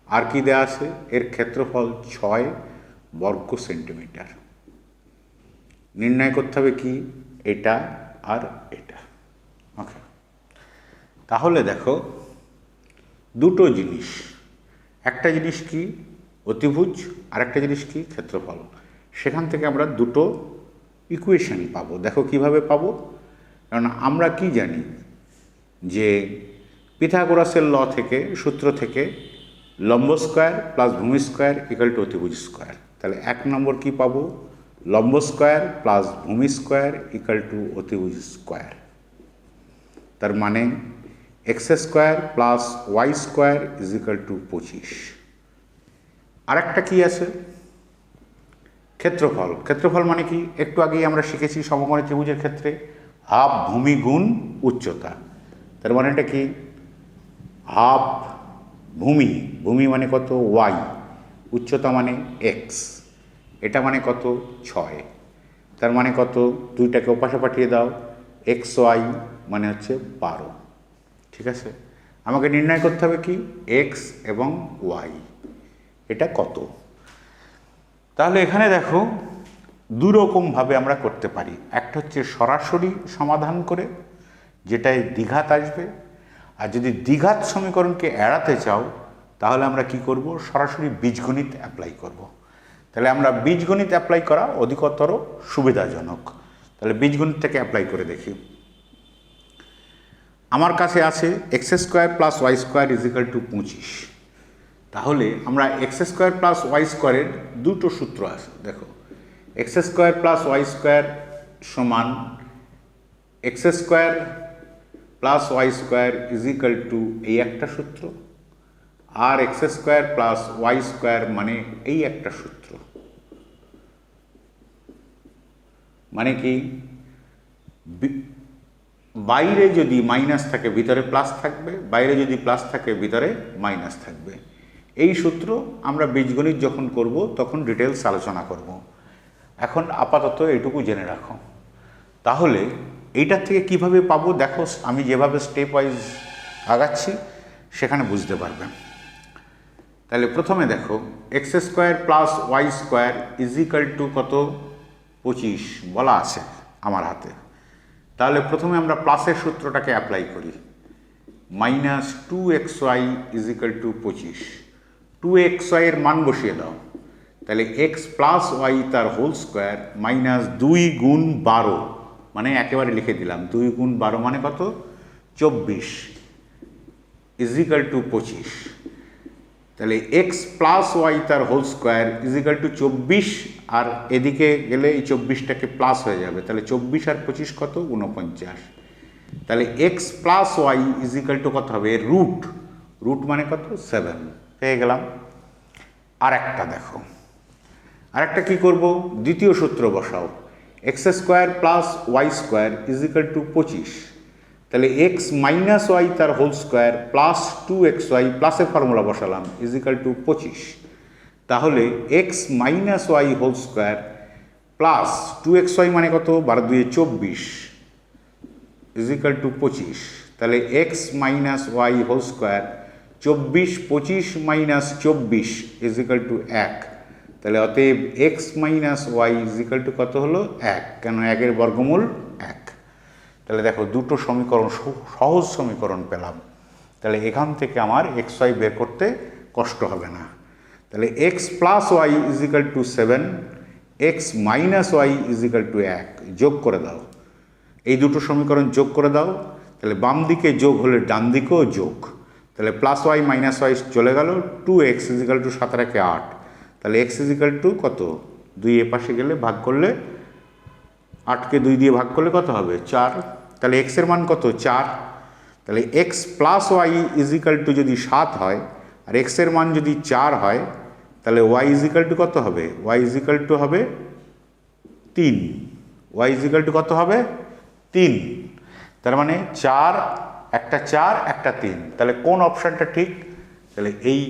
আর কি দেয়া আছে? এর ক্ষেত্রফল 6 বর্গ সেন্টিমিটার। নির্ণয় করতে হবে কি এটা আর এটা। ওকে, তাহলে দেখো দুটো জিনিস, একটা জিনিস কি অতিভুজ আর একটা জিনিস কি ক্ষেত্রফল। সেখান থেকে আমরা দুটো ইকুয়েশন পাবো। দেখো কিভাবে পাবো, কারণ আমরা কি জানি যে পিথাগোরাসের ল থেকে, সূত্র থেকে লম্ব স্কোয়ার প্লাস ভূমি স্কোয়ার ইকুয়াল টু অতিভুজ স্কোয়ার। তাহলে 1 নম্বর কি পাবো, লম্ব স্কোয়ার প্লাস ভূমি স্কোয়ার ইকুয়াল টু অতিভুজ স্কোয়ার। তার মানে x square plus y square is equal to 25। আরেকটা কি আছে ক্ষেত্রফল। ক্ষেত্রফল মানে কি একটু আগেই আমরা শিখেছি সমকোণী ত্রিভুজের ক্ষেত্রে হাফ ভূমি গুণ উচ্চতা। তার মানে এটা কি হাফ ভূমি, ভূমি মানে কত ওয়াই, উচ্চতা মানে এক্স, এটা মানে কত 6। তার মানে কত, দুইটাকে ওপাশে পাঠিয়ে দাও, এক্স ওয়াই মানে হচ্ছে 12। ঠিক আছে, আমাকে নির্ণয় করতে হবে কি এক্স এবং ওয়াই এটা কত। তাহলে এখানে দেখো দুরকমভাবে আমরা করতে পারি। একটা হচ্ছে সরাসরি সমাধান করে, যেটায় দ্বিঘাত আসবে। আর যদি দ্বিঘাত সমীকরণকে এড়াতে চাও তাহলে আমরা কি করব, সরাসরি বীজগণিত অ্যাপ্লাই করব। তাহলে আমরা বীজগণিত অ্যাপ্লাই করা অধিকতর সুবিধাজনক। তাহলে বীজগণিতটাকে অ্যাপ্লাই করে দেখি। আমার কাছে আছে x square plus y square is equal to 25। তাহলে আমরা এক্স স্কোয়ার প্লাস ওয়াই স্কোয়ারের দুটো সূত্র আছে। দেখো x square plus y square সমান x square plus y square is equal to এই একটা সূত্র, আর x square plus y square মানে এই একটা সূত্র। মানে কি বাইরে যদি মাইনাস থাকে ভিতরে প্লাস থাকবে, বাইরে যদি প্লাস থাকে ভিতরে মাইনাস থাকবে। এই সূত্র আমরা বীজগণিত যখন করব তখন ডিটেলস আলোচনা করব। এখন আপাতত এইটুকু জেনে রাখো। তাহলে এইটার থেকে কিভাবে পাবো দেখো, আমি যেভাবে স্টেপ ওয়াইজ আগাচ্ছি সেখানে বুঝতে পারবে। তাহলে প্রথমে দেখো x square plus y square is equal to কত 25 বলা আছে আমার হাতে। তাহলে প্রথমে আমরা প্লাসের সূত্রটাকে অ্যাপ্লাই করি, minus 2xy is equal to 25। 2xy এর মান বসিয়ে দাও, তাহলে এক্স প্লাস ওয়াই তার হোল স্কোয়ার মাইনাস 2 গুণ 12 মানে একেবারে লিখে দিলাম 2 গুণ 12 মানে কত 24 ইজ ইকুয়াল টু 25। তাহলে এক্স প্লাস ওয়াই তার whole square is equal to 24, আর এদিকে গেলে এই 24টাকে প্লাস হয়ে যাবে। তাহলে 24 আর 25 কত 49। তাহলে x plus y is equal to কত হবে রুট, রুট মানে কত 7 পেয়ে গেলাম। আর একটা দেখো, আরেকটা কি করব, দ্বিতীয় সূত্র বসাও, x square plus y square is equal to 25। তাহলে এক্স মাইনাস ওয়াই তার হোল স্কোয়ার প্লাস 2xy প্লাসের ফর্মুলা বসালাম ইজ ইকুয়াল টু 25। তাহলে x minus y whole square plus 2xy মানে কত 12 2 24 ইজ ইকুয়াল টু 25। তাহলে x minus y whole square 25 minus 24 is equal to 1, তাহলে অতএব x minus y is equal to কত হলো 1, কেন 1 এর বর্গমূল 1। তাহলে দেখো দুটো সমীকরণ, সহজ সমীকরণ পেলাম। তাহলে এখান থেকে আমার এক্স ওয়াই বের করতে কষ্ট হবে না। তাহলে x plus y is equal to 7, x minus y is equal to 1, যোগ করে দাও। এই দুটো সমীকরণ যোগ করে দাও, তাহলে বাম দিকে যোগ হলে ডান দিকেও যোগ, তাহলে প্লাস ওয়াই মাইনাস ওয়াই চলে গেল, 2x ইজ ইকাল টু 7 × 8, তাহলে x ইজ ইকাল টু কত, 2 এ পাশে গেলে ভাগ করলে 8কে 2 দিয়ে ভাগ করলে কত হবে 4, তাহলে x এর মান কত 4। তাহলে x plus y is equal to যদি 7 হয় আর x এর মান যদি 4 হয়, তাহলে y ইজ ইকাল টু কত হবে, y ইজ ইকাল টু হবে 3, y ইজ ইকাল টু কত হবে 3। তার মানে 4 একটা 4 একটা 3, তাহলে কোন অপশানটা ঠিক, তাহলে এই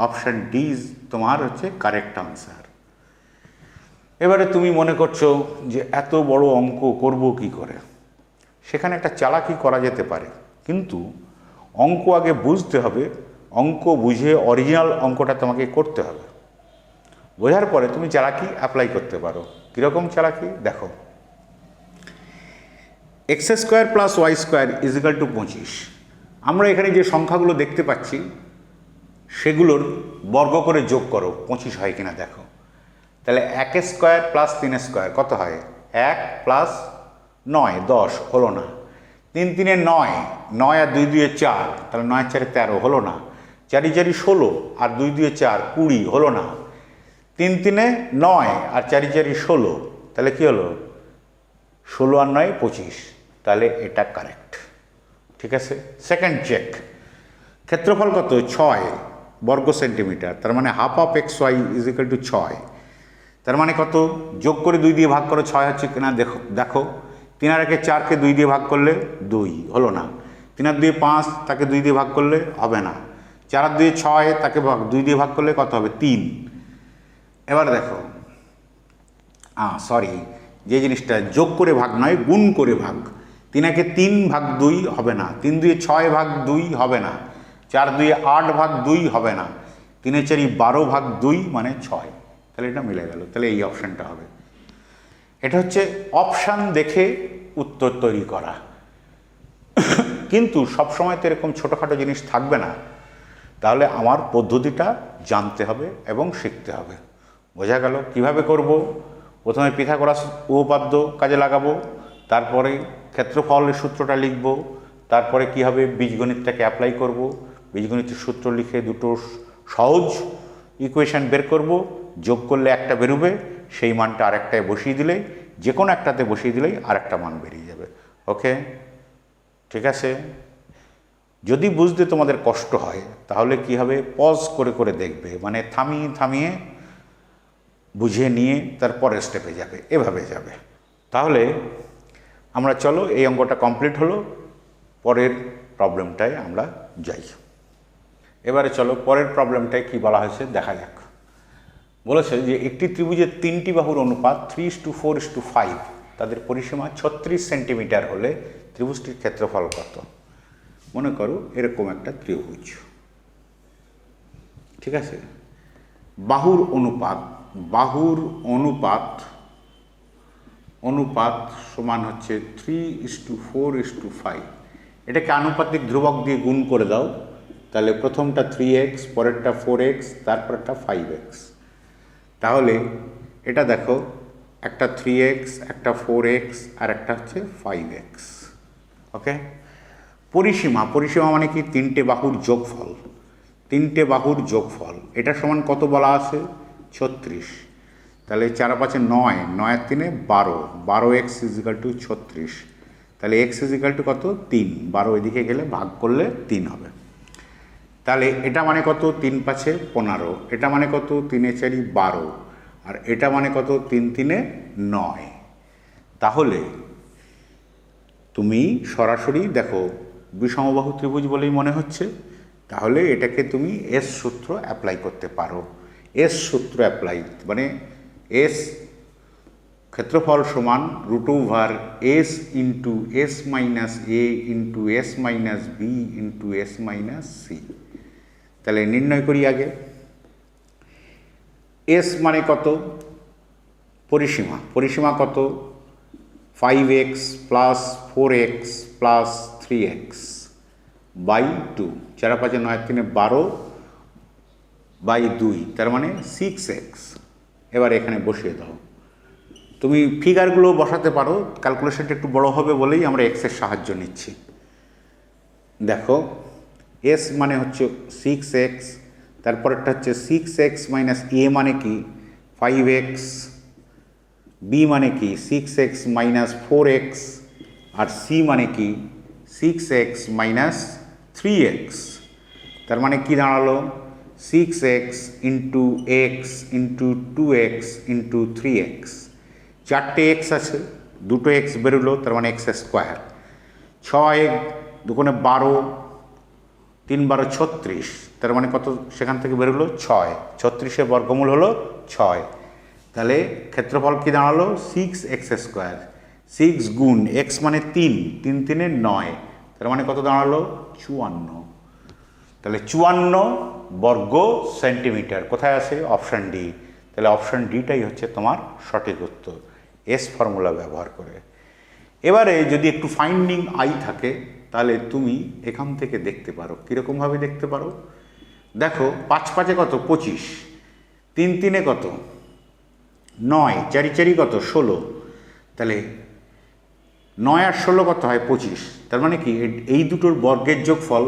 অপশান ডি তোমার হচ্ছে কারেক্ট আনসার। এবারে তুমি মনে করছো যে এত বড় অঙ্ক করব কি করে, সেখানে একটা চালাকি করা যেতে পারে, কিন্তু অঙ্ক আগে বুঝতে হবে, অঙ্ক বুঝে অরিজিনাল অঙ্কটা তোমাকে করতে হবে, বোঝার পরে তুমি চালাকি অ্যাপ্লাই করতে পারো। কীরকম চালাকি দেখো, x square plus y square is equal to 25। আমরা এখানে যে সংখ্যাগুলো দেখতে পাচ্ছি সেগুলোর বর্গ করে যোগ করো 25 হয় কিনা দেখো। তাহলে 1 স্কোয়ার প্লাস 3 স্কোয়ার কত হয়, 1 প্লাস 9 10 হলো না, 3 3 9, 9 আর 2 2 4, তাহলে 9 4 13 হলো না, 4 4 16 আর 2 2 4 20 হলো না, 3 3 9 আর 4 4 16, তাহলে কি হলো 16 আর 9 25, তাহলে এটা কারেক্ট। ঠিক আছে, সেকেন্ড চেক, ক্ষেত্রফল কত 6 বর্গ সেন্টিমিটার, তার মানে half of x y is equal to 6, তার মানে কত, যোগ করে 2 দিয়ে ভাগ করো 6 হচ্ছে কিনা দেখো। দেখো 3 আর 1 4কে 2 দিয়ে ভাগ করলে 2 হলো না, 3 আর 2 5, তাকে 2 দিয়ে ভাগ করলে হবে না, 4 আর 2 6, তাকে 2 দিয়ে ভাগ করলে কত হবে 3। এবার দেখো সরি, যে জিনিসটা যোগ করে ভাগ নয় গুণ করে ভাগ, 3 একে 3 ভাগ 2 হবে না, 3 2 6 ভাগ 2 হবে না, 4 2 8 ভাগ 2 হবে না, 3 4 12 ভাগ 2 মানে 6, তাহলে এটা মিলে গেল, তাহলে এই অপশানটা হবে। এটা হচ্ছে অপশান দেখে উত্তর তৈরি করা, কিন্তু সবসময় তো এরকম ছোটোখাটো জিনিস থাকবে না, তাহলে আমার পদ্ধতিটা জানতে হবে এবং শিখতে হবে। বোঝা গেল কিভাবে করব, প্রথমে পিথাগোরাস উপপাদ্য কাজে লাগাবো, তারপরে ক্ষেত্রফলের সূত্রটা লিখব, তারপরে কীভাবে বীজগণিতটাকে অ্যাপ্লাই করব, বীজগণিতের সূত্র লিখে দুটো সহজ ইকুয়েশান বের করব, যোগ করলে একটা বেরোবে, সেই মানটা আরেকটায় বসিয়ে দিলেই, যে কোনো একটাতে বসিয়ে দিলেই আরেকটা মান বেরিয়ে যাবে। ওকে, ঠিক আছে। যদি বুঝতে তোমাদের কষ্ট হয় তাহলে কি হবে, পজ করে করে দেখবে, মানে থামিয়ে থামিয়ে বুঝে নিয়ে তারপরে স্টেপে যাবে, এভাবে যাবে। তাহলে আমরা চলো, এই অঙ্কটা কমপ্লিট হলো, পরের প্রবলেমটায় আমরা যাই। এবারে চলো পরের প্রবলেমটায় কি বলা হয়েছে দেখা যাক। বলেছে যে একটি ত্রিভুজের 3টি বাহুর অনুপাত 3:4:5, তাদের পরিসীমা 36 সেন্টিমিটার হলে ত্রিভুজটির ক্ষেত্রফল কত। মনে করো এরকম একটা ত্রিভুজ, ঠিক আছে, বাহুর অনুপাত সমান হচ্ছে 3:4:5। এটাকে আনুপাতিক ধ্রুবক দিয়ে গুণ করে দাও, তাহলে প্রথমটা 3x, পরেরটা 4x, তারপরেরটা 5x। তাহলে এটা দেখো, একটা 3x, একটা 4x আর একটা হচ্ছে 5x। ওকে, পরিসীমা মানে কি, 3টে বাহুর যোগফল, এটা সমান কত বলা আছে 36, তাহলে 4 আর 5 9, 9 আর 3 12, 12x ইজ ইকাল টু 36, তাহলে x ইজ ইকাল টু কত 3, 12 এদিকে গেলে ভাগ করলে 3 হবে। তাহলে এটা মানে কত 3 5 15, এটা মানে কত 3 4 12, আর এটা মানে কত 3 3 9। তাহলে তুমি সরাসরি দেখো বিষমবাহু ত্রিভুজ বলেই মনে হচ্ছে, তাহলে এটাকে তুমি এস সূত্র অ্যাপ্লাই করতে পারো। এস সূত্র অ্যাপ্লাই মানে এস ক্ষেত্রফল সমান √s into s - a into s - b into s - c। তাহলে নির্ণয় করি আগে। এস মানে কত? পরিসীমা। পরিসীমা কত? 5x plus 4x plus 3x by 2। 4 5 9 3 12 by 2, তার মানে 6x। এবার এখানে বসিয়ে দাও। তুমি ফিগারগুলো বসাতে পারো, ক্যালকুলেশনটা একটু বড় হবে বলেই আমরা এক্সের সাহায্য নিচ্ছি। দেখো, এস মানে হচ্ছে 6x, তারপরেরটা হচ্ছে 6x মাইনাস এ মানে কি 5x, বি মানে কি 6x মাইনাস 4x, আর সি মানে কি 6x মাইনাস 3x। তার মানে কি দাঁড়ালো? 6x into x into 2x into 3x। 4টে এক্স আছে, 2টো এক্স বেরোলো, তার মানে এক্স স্কোয়ার। 6 দুগুণে 12, 3 12 36, তার মানে কত সেখান থেকে বেরোলো? 6। 36-এর বর্গমূল হলো 6। তাহলে ক্ষেত্রফল কি দাঁড়ালো? 6x square. 6 গুণ এক্স মানে 3, 3 3 9, তার মানে কত দাঁড়ালো? 54। তাহলে 54 বর্গ সেন্টিমিটার কোথায় আছে? Option D. তাহলে অপশান ডিটাই হচ্ছে তোমার সঠিক উত্তর, এস ফর্মুলা ব্যবহার করে। এবারে যদি একটু ফাইন্ডিং আই থাকে তাহলে তুমি এখান থেকে দেখতে পারো। কীরকমভাবে দেখতে পারো? দেখো, 5 5 কত? 25, 3 3 কত? 9, 4 4 কত? 16। তাহলে 9 আর 16 কত হয়? 25। তার মানে কি এই দুটোর বর্গের যোগফল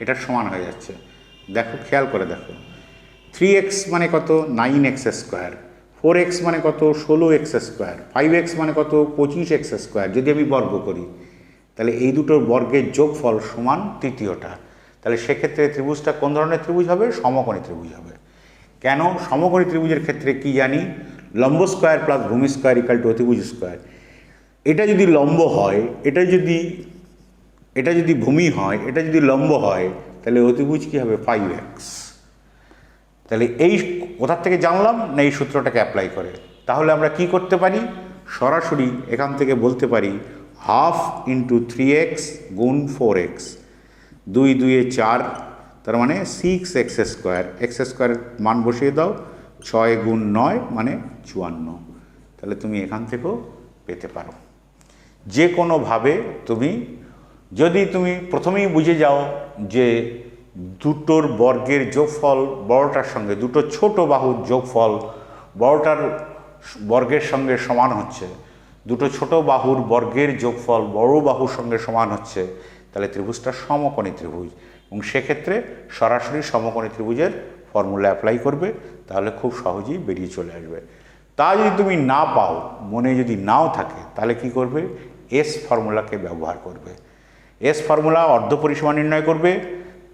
এটার সমান হয়ে যাচ্ছে। দেখো, খেয়াল করে দেখো, 3x মানে কত? 9x square. 4x মানে কত? 16x square. 5x মানে কত? 25x square. যদি আমি বর্গ করি তাহলে এই দুটোর বর্গের যোগফল সমান তৃতীয়টা। তাহলে সেক্ষেত্রে ত্রিভুজটা কোন ধরনের ত্রিভুজ হবে? সমকোণী ত্রিভুজ হবে। কেন? সমকোণী ত্রিভুজের ক্ষেত্রে কি জানি? লম্ব স্কোয়ার প্লাস ভূমি স্কোয়ার ইকাল টু অতিভুজ স্কোয়ার। এটা যদি লম্ব হয়, এটা যদি ভূমি হয়, এটা যদি লম্ব হয়, তাহলে অতিভুজ কী হবে? 5x। তাহলে এই কোথার থেকে জানলাম? না এই সূত্রটাকে অ্যাপ্লাই করে। তাহলে আমরা কি করতে পারি? সরাসরি এখান থেকে বলতে পারি হাফ ইন্টু 3x গুণ 4x, 2 2 4, তার মানে 6x স্কোয়ার। এক্স স্কোয়ারের মান বসিয়ে দাও, 6 গুণ 9 মানে 54। তাহলে তুমি এখান থেকেও পেতে পারো। যে কোনোভাবে তুমি, যদি তুমি প্রথমেই বুঝে যাও যে দুটোর বর্গের যোগফল বড়টার সঙ্গে, দুটো ছোট বাহুর যোগফল বড়টার বর্গের সঙ্গে সমান হচ্ছে, দুটো ছোট বাহুর বর্গের যোগফল বড় বাহুর সঙ্গে সমান হচ্ছে, তাহলে ত্রিভুজটা সমকোণী ত্রিভুজ। এবং সেক্ষেত্রে সরাসরি সমকোণী ত্রিভুজের ফর্মুলা অ্যাপ্লাই করবে, তাহলে খুব সহজেই বেরিয়ে চলে আসবে। তা যদি তুমি না পাও, মনে যদি নাও থাকে, তাহলে কি করবে? এস ফর্মুলাকে ব্যবহার করবে। এস ফর্মুলা অর্ধ পরিসীমা নির্ণয় করবে,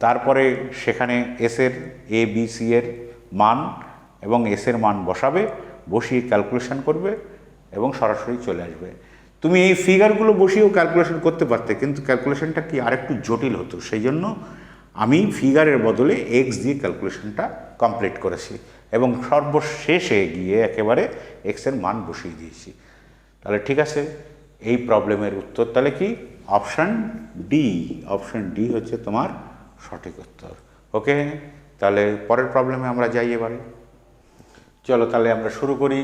তারপরে সেখানে এসের এ বি সি এর মান এবং এসের মান বসাবে, বসিয়ে ক্যালকুলেশন করবে এবং সরাসরি চলে আসবে। তুমি এই ফিগারগুলো বসিয়েও ক্যালকুলেশন করতে পারতে, কিন্তু ক্যালকুলেশনটা কি আরেকটু জটিল হতো। সেই জন্য আমি ফিগারের বদলে এক্স দিয়ে ক্যালকুলেশনটা কমপ্লিট করেছি এবং সর্বশেষে গিয়ে একেবারে এক্সের মান বসিয়ে দিয়েছি। তাহলে ঠিক আছে, এই প্রবলেমের উত্তর তাহলে কি? Option D. অপশান ডি হচ্ছে তোমার সঠিক উত্তর। ওকে, তাহলে পরের প্রবলেমে আমরা যাই এবারে। চলো তাহলে আমরা শুরু করি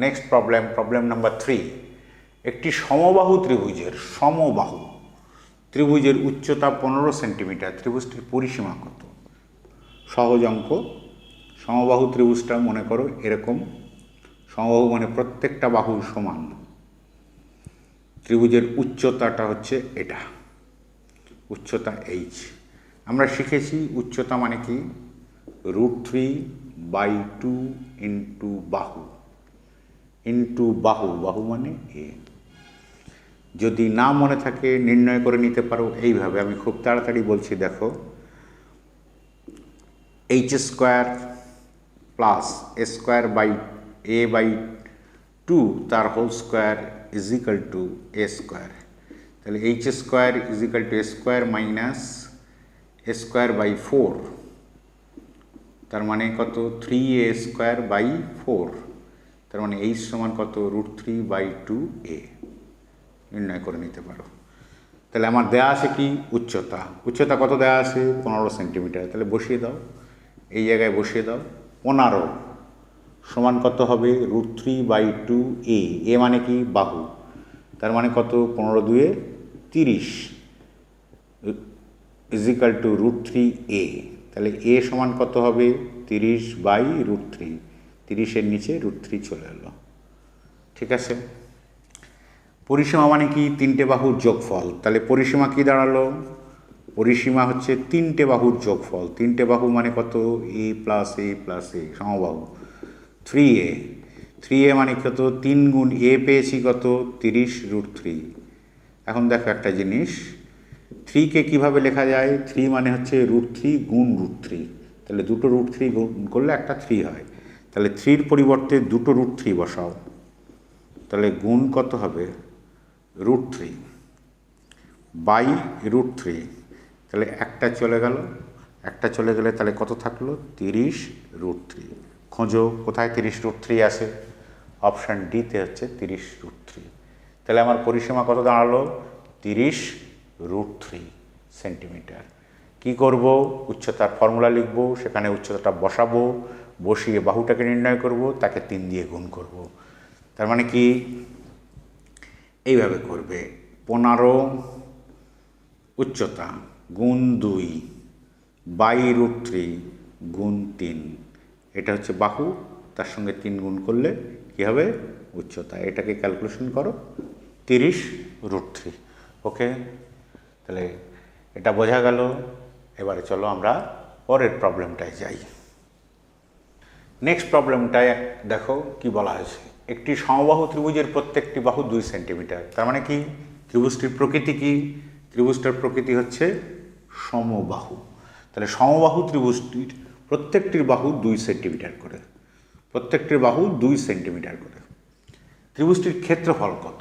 নেক্সট প্রবলেম। Problem number 3। একটি সমবাহু ত্রিভুজের উচ্চতা 15 সেন্টিমিটার। ত্রিভুজটির পরিসীমা কত? সহজ অঙ্ক। সমবাহু ত্রিভুজটা মনে করো এরকম, সমবাহু মানে প্রত্যেকটা বাহু সমান। ত্রিভুজের উচ্চতাটা হচ্ছে এটা, উচ্চতা এইচ। আমরা শিখেছি উচ্চতা মানে কি? √3/2 ইন্টু বাহু, বাহু মানে এ। যদি না মনে থাকে নির্ণয় করে নিতে পারো এইভাবে। আমি খুব তাড়াতাড়ি বলছি, দেখো, h square plus a square by a by 2 তার whole square is equal to a square. তাহলে h square is equal to a square minus a square by 4, তার মানে কত? 3a স্কোয়ার বাই 4, তার মানে এইচ সমান কত? √3/2a। নির্ণয় করে নিতে পারো। তাহলে আমার দেয়া আছে কি? উচ্চতা। উচ্চতা কত দেয়া আছে? 15 সেন্টিমিটার। তাহলে বসিয়ে দাও। এই জায়গায় বসিয়ে দাও। 15 সমান কত হবে √3/2a। এ মানে কি বাহু, তার মানে কত 15 দুয়ে 30 ইজিক্যাল টু √3a। তাহলে এ সমান কত হবে 30/√3। 30-এর নিচে √3 চলে এলো। ঠিক আছে, পরিসীমা মানে কি তিনটে বাহুর যোগফল। তাহলে পরিসীমা কি দাঁড়ালো, পরিসীমা হচ্ছে তিনটে বাহুর যোগফল। তিনটে বাহু মানে কত a + a + a সমবাহু 3a। 3a মানে কত 3 গুণ a পেয়েছি কত 30√3। এখন দেখো একটা জিনিস, 3কে কীভাবে লেখা যায়, 3 মানে হচ্ছে √3 গুণ √3। তাহলে দুটো √3 গুণ করলে একটা 3 হয়। তাহলে 3-র পরিবর্তে দুটো √3 বসাও, তাহলে গুণ কত হবে √3/√3। তাহলে একটা চলে গেল, একটা চলে গেলে তাহলে কত থাকলো 30√3। খোঁজো কোথায় 30√3 আছে, অপশান ডিতে হচ্ছে 30√3। তাহলে আমার পরিসীমা কত দাঁড়ালো 30√3 সেন্টিমিটার। কি করব, উচ্চতার ফর্মুলা লিখব, সেখানে উচ্চতাটা বসাবো, বসিয়ে বাহুটাকে নির্ণয় করব, তাকে 3 দিয়ে গুণ করব। তার মানে কি এইভাবে করবে 15 উচ্চতা গুণ 2/√3 গুণ 3। এটা হচ্ছে বাহু, তার সঙ্গে 3 গুণ করলে কী হবে উচ্চতা। এটাকে ক্যালকুলেশন করো 30√3। ওকে, তাহলে এটা বোঝা গেল। এবারে চলো আমরা পরের প্রবলেমটায় যাই। নেক্সট প্রবলেমটায় দেখো কি বলা হয়েছে, একটি সমবাহু ত্রিভুজের প্রত্যেকটি বাহু 2 সেন্টিমিটার। তার মানে কি ত্রিভুজটির প্রকৃতি কি, ত্রিভুজটার প্রকৃতি হচ্ছে সমবাহু। তাহলে সমবাহু ত্রিভুজটির প্রত্যেকটির বাহু 2 সেন্টিমিটার করে, প্রত্যেকটির বাহু 2 সেন্টিমিটার করে। ত্রিভুজটির ক্ষেত্রফল কত?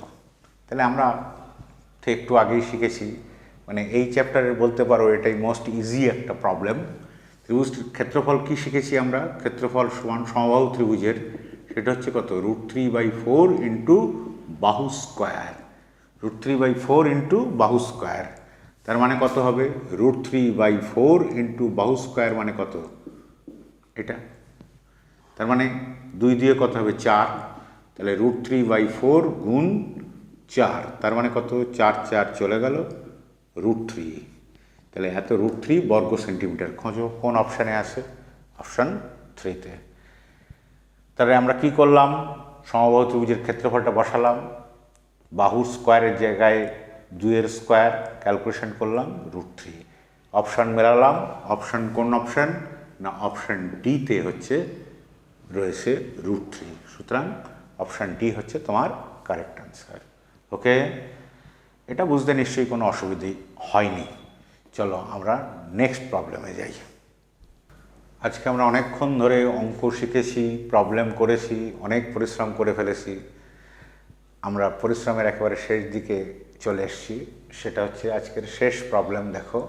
তাহলে আমরা একটু আগেই শিখেছি, মানে এই চ্যাপ্টারের বলতে পারো এটাই মোস্ট ইজি একটা প্রবলেম। ত্রিভুজটির ক্ষেত্রফল কি শিখেছি আমরা, ক্ষেত্রফল সমান সমবাহু ত্রিভুজের, সেটা হচ্ছে কত √3/4 ইন্টু বাহু স্কোয়ার। √3/4 ইন্টু বাহু স্কোয়ার, তার মানে কত হবে √3/4 ইন্টু বাহু স্কোয়ার মানে কত এটা, তার মানে 2 দিয়ে কত হবে 4। তাহলে √3/4 গুণ 4, তার মানে কত 4 4 চলে গেল √3। তাহলে এত √3 বর্গ সেন্টিমিটার। খোঁজো কোন অপশানে আছে, অপশান 3-তে। তাহলে আমরা কি করলাম, সমবাহু ত্রিভুজের ক্ষেত্রফলটা বসালাম, বাহুর স্কোয়ারের জায়গায় 2-এর স্কোয়ার ক্যালকুলেশন করলাম √3। অপশান মেলালাম, অপশান কোন অপশান না অপশান ডিতে হচ্ছে রয়েছে √3। সুতরাং অপশান ডি হচ্ছে তোমার কারেক্ট আনসার। ওকে, এটা বুঝতে নিশ্চয়ই কোনো অসুবিধে হয়নি। চলো আমরা নেক্সট প্রবলেমে যাই। আজকে আমরা অনেকক্ষণ ধরে অঙ্ক শিখেছি, প্রবলেম করেছি, অনেক পরিশ্রম করে ফেলেছি। আমরা পরিশ্রমের একেবারে শেষ দিকে চলে এসেছি, সেটা হচ্ছে আজকের শেষ প্রবলেম। দেখো,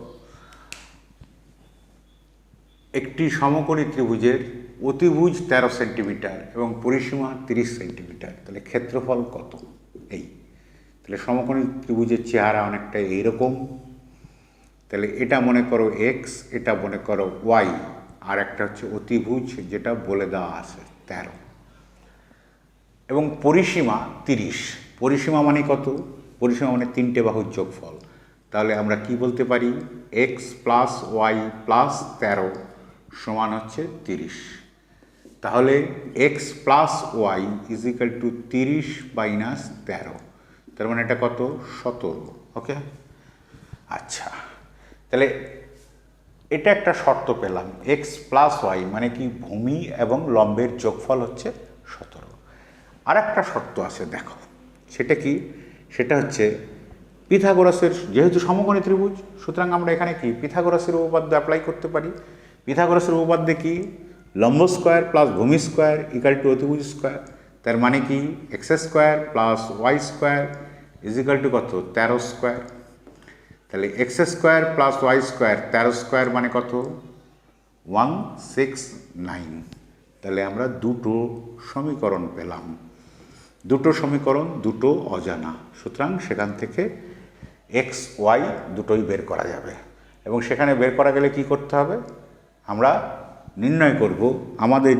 একটি সমকোণী ত্রিভুজের অতিভুজ 13 সেন্টিমিটার এবং পরিসীমা 30 সেন্টিমিটার। তাহলে ক্ষেত্রফল কত? এই তাহলে সমকোণী ত্রিভুজের চেহারা অনেকটা এইরকম। তাহলে এটা মনে করো এক্স, এটা মনে করো ওয়াই, আর একটা হচ্ছে অতিভুজ যেটা বলে দেওয়া আছে 13, এবং পরিসীমা 30। পরিসীমা মানে কত? পরিসীমা মানে তিনটে বাহুর যোগফল। তাহলে আমরা কি বলতে পারি, এক্স প্লাস ওয়াই প্লাস 13 সমান হচ্ছে 30। তাহলে x plus y is equal to 30 minus 13, তার মানে এটা কত 17। ওকে, আচ্ছা, তাহলে এটা একটা শর্ত পেলাম, এক্স প্লাস ওয়াই মানে কি ভূমি এবং লম্বের যোগফল হচ্ছে 17। আর একটা শর্ত আছে দেখো, সেটা কি, সেটা হচ্ছে পিথাগোরাসের, যেহেতু সমকোণী ত্রিভুজ সুতরাং আমরা এখানে কি পিথাগোরাসের উপপাদ্য অ্যাপ্লাই করতে পারি। পিথাগোরাসের উপপাদ্যে কি, লম্ব স্কোয়ার প্লাস ভূমি স্কোয়ার ইকাল টু অতিভুজ স্কোয়ার। তার মানে কি x square plus y square is equal to কত 13 স্কোয়ার। তাহলে x square plus y square 13 square মানে কত 169। তাহলে আমরা দুটো সমীকরণ পেলাম, দুটো সমীকরণ, দুটো অজানা। সুতরাং সেখান থেকে এক্স ওয়াই দুটোই বের করা যাবে, এবং সেখানে বের করা গেলে কি করতে হবে, আমরা নির্ণয় করব আমাদের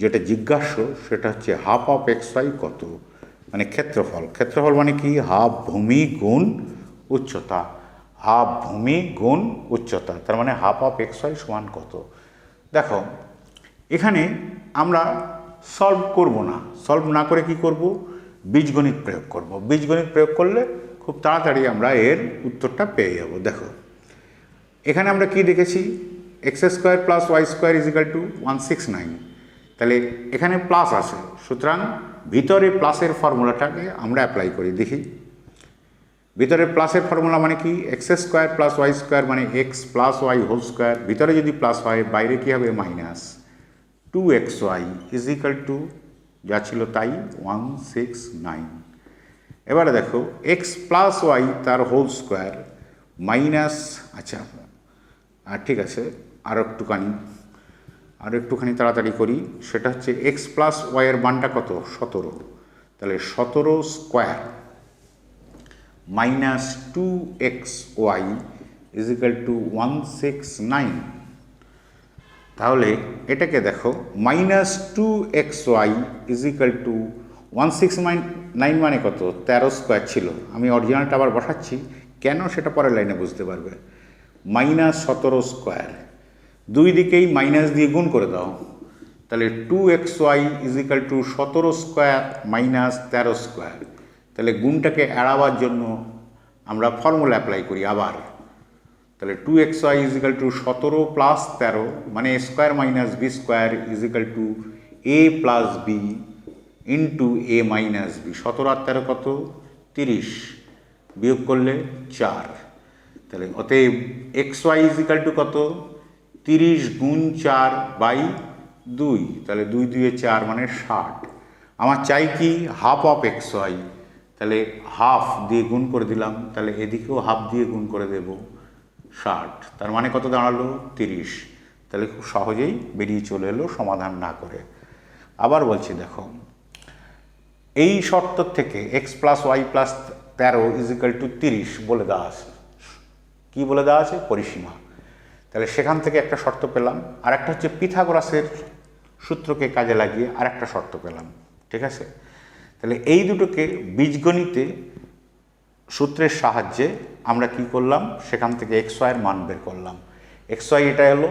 যেটা জিজ্ঞাস্য সেটা হচ্ছে হাফ অফ এক্স ওয়াই কত, মানে ক্ষেত্রফল। ক্ষেত্রফল মানে কি, হাফ ভূমি গুণ উচ্চতা, হাফ ভূমি গুণ উচ্চতা, তার মানে হাফ অফ এক্স ওয়াই সমান কত। দেখো এখানে আমরা সলভ করব না, সলভ না করে কি করব, বীজগণিত প্রয়োগ করব। বীজগণিত প্রয়োগ করলে খুব তাড়াতাড়ি আমরা এর উত্তরটা পেয়ে যাব। দেখো এখানে আমরা কি দেখেছি, x square plus y square is equal to 169, তাহলে এখানে প্লাস আছে, সুতরাং ভিতরে প্লাসের ফর্মুলাটাকে আমরা অ্যাপ্লাই করি। দেখি ভিতরে প্লাসের ফর্মুলা মানে কি, x square plus y square মানে x plus y whole square, ভিতরে যদি প্লাস হয় বাইরে কী হবে মাইনাস 2xy ইজিক্যাল টু যা ছিল তাই 169। এবারে দেখো এক্স প্লাস ওয়াই তার হোল স্কোয়ার মাইনাস, আচ্ছা ঠিক আছে আরও একটুখানি তাড়াতাড়ি করি, সেটা হচ্ছে এক্স প্লাস ওয়াইয়ের মানটা কত 17, তাহলে 17 square minus 2xy is equal to 169। তাহলে এটাকে দেখো মাইনাস 2xy ইজিক্যাল টু 169 মানে কত 13 স্কোয়ার ছিল, আমি অরিজিনালটা আবার বসাচ্ছি, কেন সেটা পরের লাইনে বুঝতে পারবে। মাইনাস 17 স্কোয়ার, দুই দিকেই মাইনাস দিয়ে গুণ করে দাও, তাহলে 2xy is equal to 17 square minus 13 square, তাহলে গুণটাকে এড়াবার জন্য আমরা ফর্মুলা অ্যাপ্লাই করি আবার, তাহলে 2xy ইজিক্যাল টু 17 প্লাস 13 মানে a square minus b square is equal to a plus b into a minus b. 17 আর 13 কত 30, বিয়োগ করলে 4, তাহলে অতএব xy ইজিক্যাল টু কত 30 গুণ 4 বাই 2, তাহলে 2 2 4 মানে 60। আমার চাই কি হাফ অফ xy, তাহলে হাফ দিয়ে গুণ করে দিলাম, তাহলে এদিকেও হাফ দিয়ে গুণ করে দেব 60, তার মানে কত দাঁড়ালো 30, তাহলে খুব সহজেই বেরিয়ে চলে এলো সমাধান না করে। আবার বলছি দেখো এই শর্ত থেকে x plus y plus 13 is equal to 30 বলে দেওয়া আছে, কী বলে দেওয়া আছে পরিসীমা, তাহলে সেখান থেকে একটা শর্ত পেলাম, আর একটা হচ্ছে পিথাগোরাসের সূত্রকে কাজে লাগিয়ে আর একটা শর্ত পেলাম, ঠিক আছে। তাহলে এই দুটোকে বীজগণিতে সূত্রের সাহায্যে আমরা কি করলাম, সেখান থেকে এক্স ওয়াইয়ের মান বের করলাম। এক্স ওয়াই এটা হলো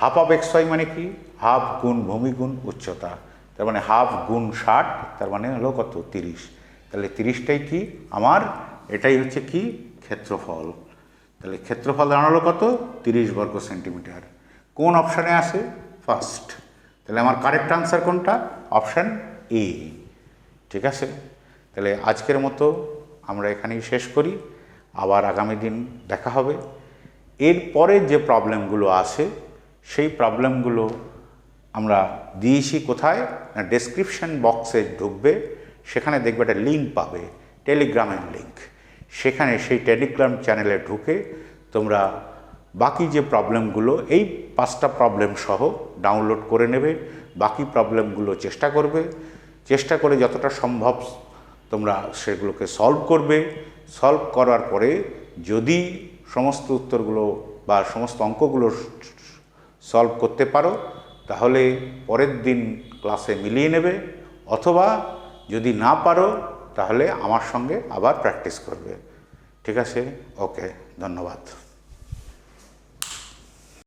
হাফ অফ এক্স ওয়াই মানে কি, হাফ গুণ ভূমি গুণ উচ্চতা, তার মানে হাফ গুণ 60, তার মানে হলো কত 30, তাহলে 30টাই কি আমার, এটাই হচ্ছে কি ক্ষেত্রফল। তাহলে ক্ষেত্রফল দাঁড়ালো কত 30 বর্গ সেন্টিমিটার। কোন অপশানে আসে, ফার্স্ট, তাহলে আমার কারেক্ট আনসার কোনটা, অপশান এ, ঠিক আছে। তাহলে আজকের মতো আমরা এখানেই শেষ করি, আবার আগামী দিন দেখা হবে। এরপরে যে প্রবলেমগুলো আছে সেই প্রবলেমগুলো আমরা দিয়েছি কোথায় না, ডেসক্রিপশন বক্সে ঢুকবে, সেখানে দেখবে একটা লিঙ্ক পাবে, টেলিগ্রামের লিঙ্ক, সেখানে সেই টেলিগ্রাম চ্যানেলে ঢুকে তোমরা বাকি যে প্রবলেমগুলো এই 5টা প্রবলেম সহ ডাউনলোড করে নেবে, বাকি প্রবলেমগুলো চেষ্টা করে যতটা সম্ভব তোমরা সেগুলোকে সলভ করবে। সলভ করার পরে যদি সমস্ত উত্তরগুলো বা সমস্ত অঙ্কগুলো সলভ করতে পারো তাহলে পরের দিন ক্লাসে মিলিয়ে নেবে, অথবা যদি না পারো তাহলে আমার সঙ্গে আবার প্র্যাকটিস করবে, ঠিক আছে। ওকে, ধন্যবাদ।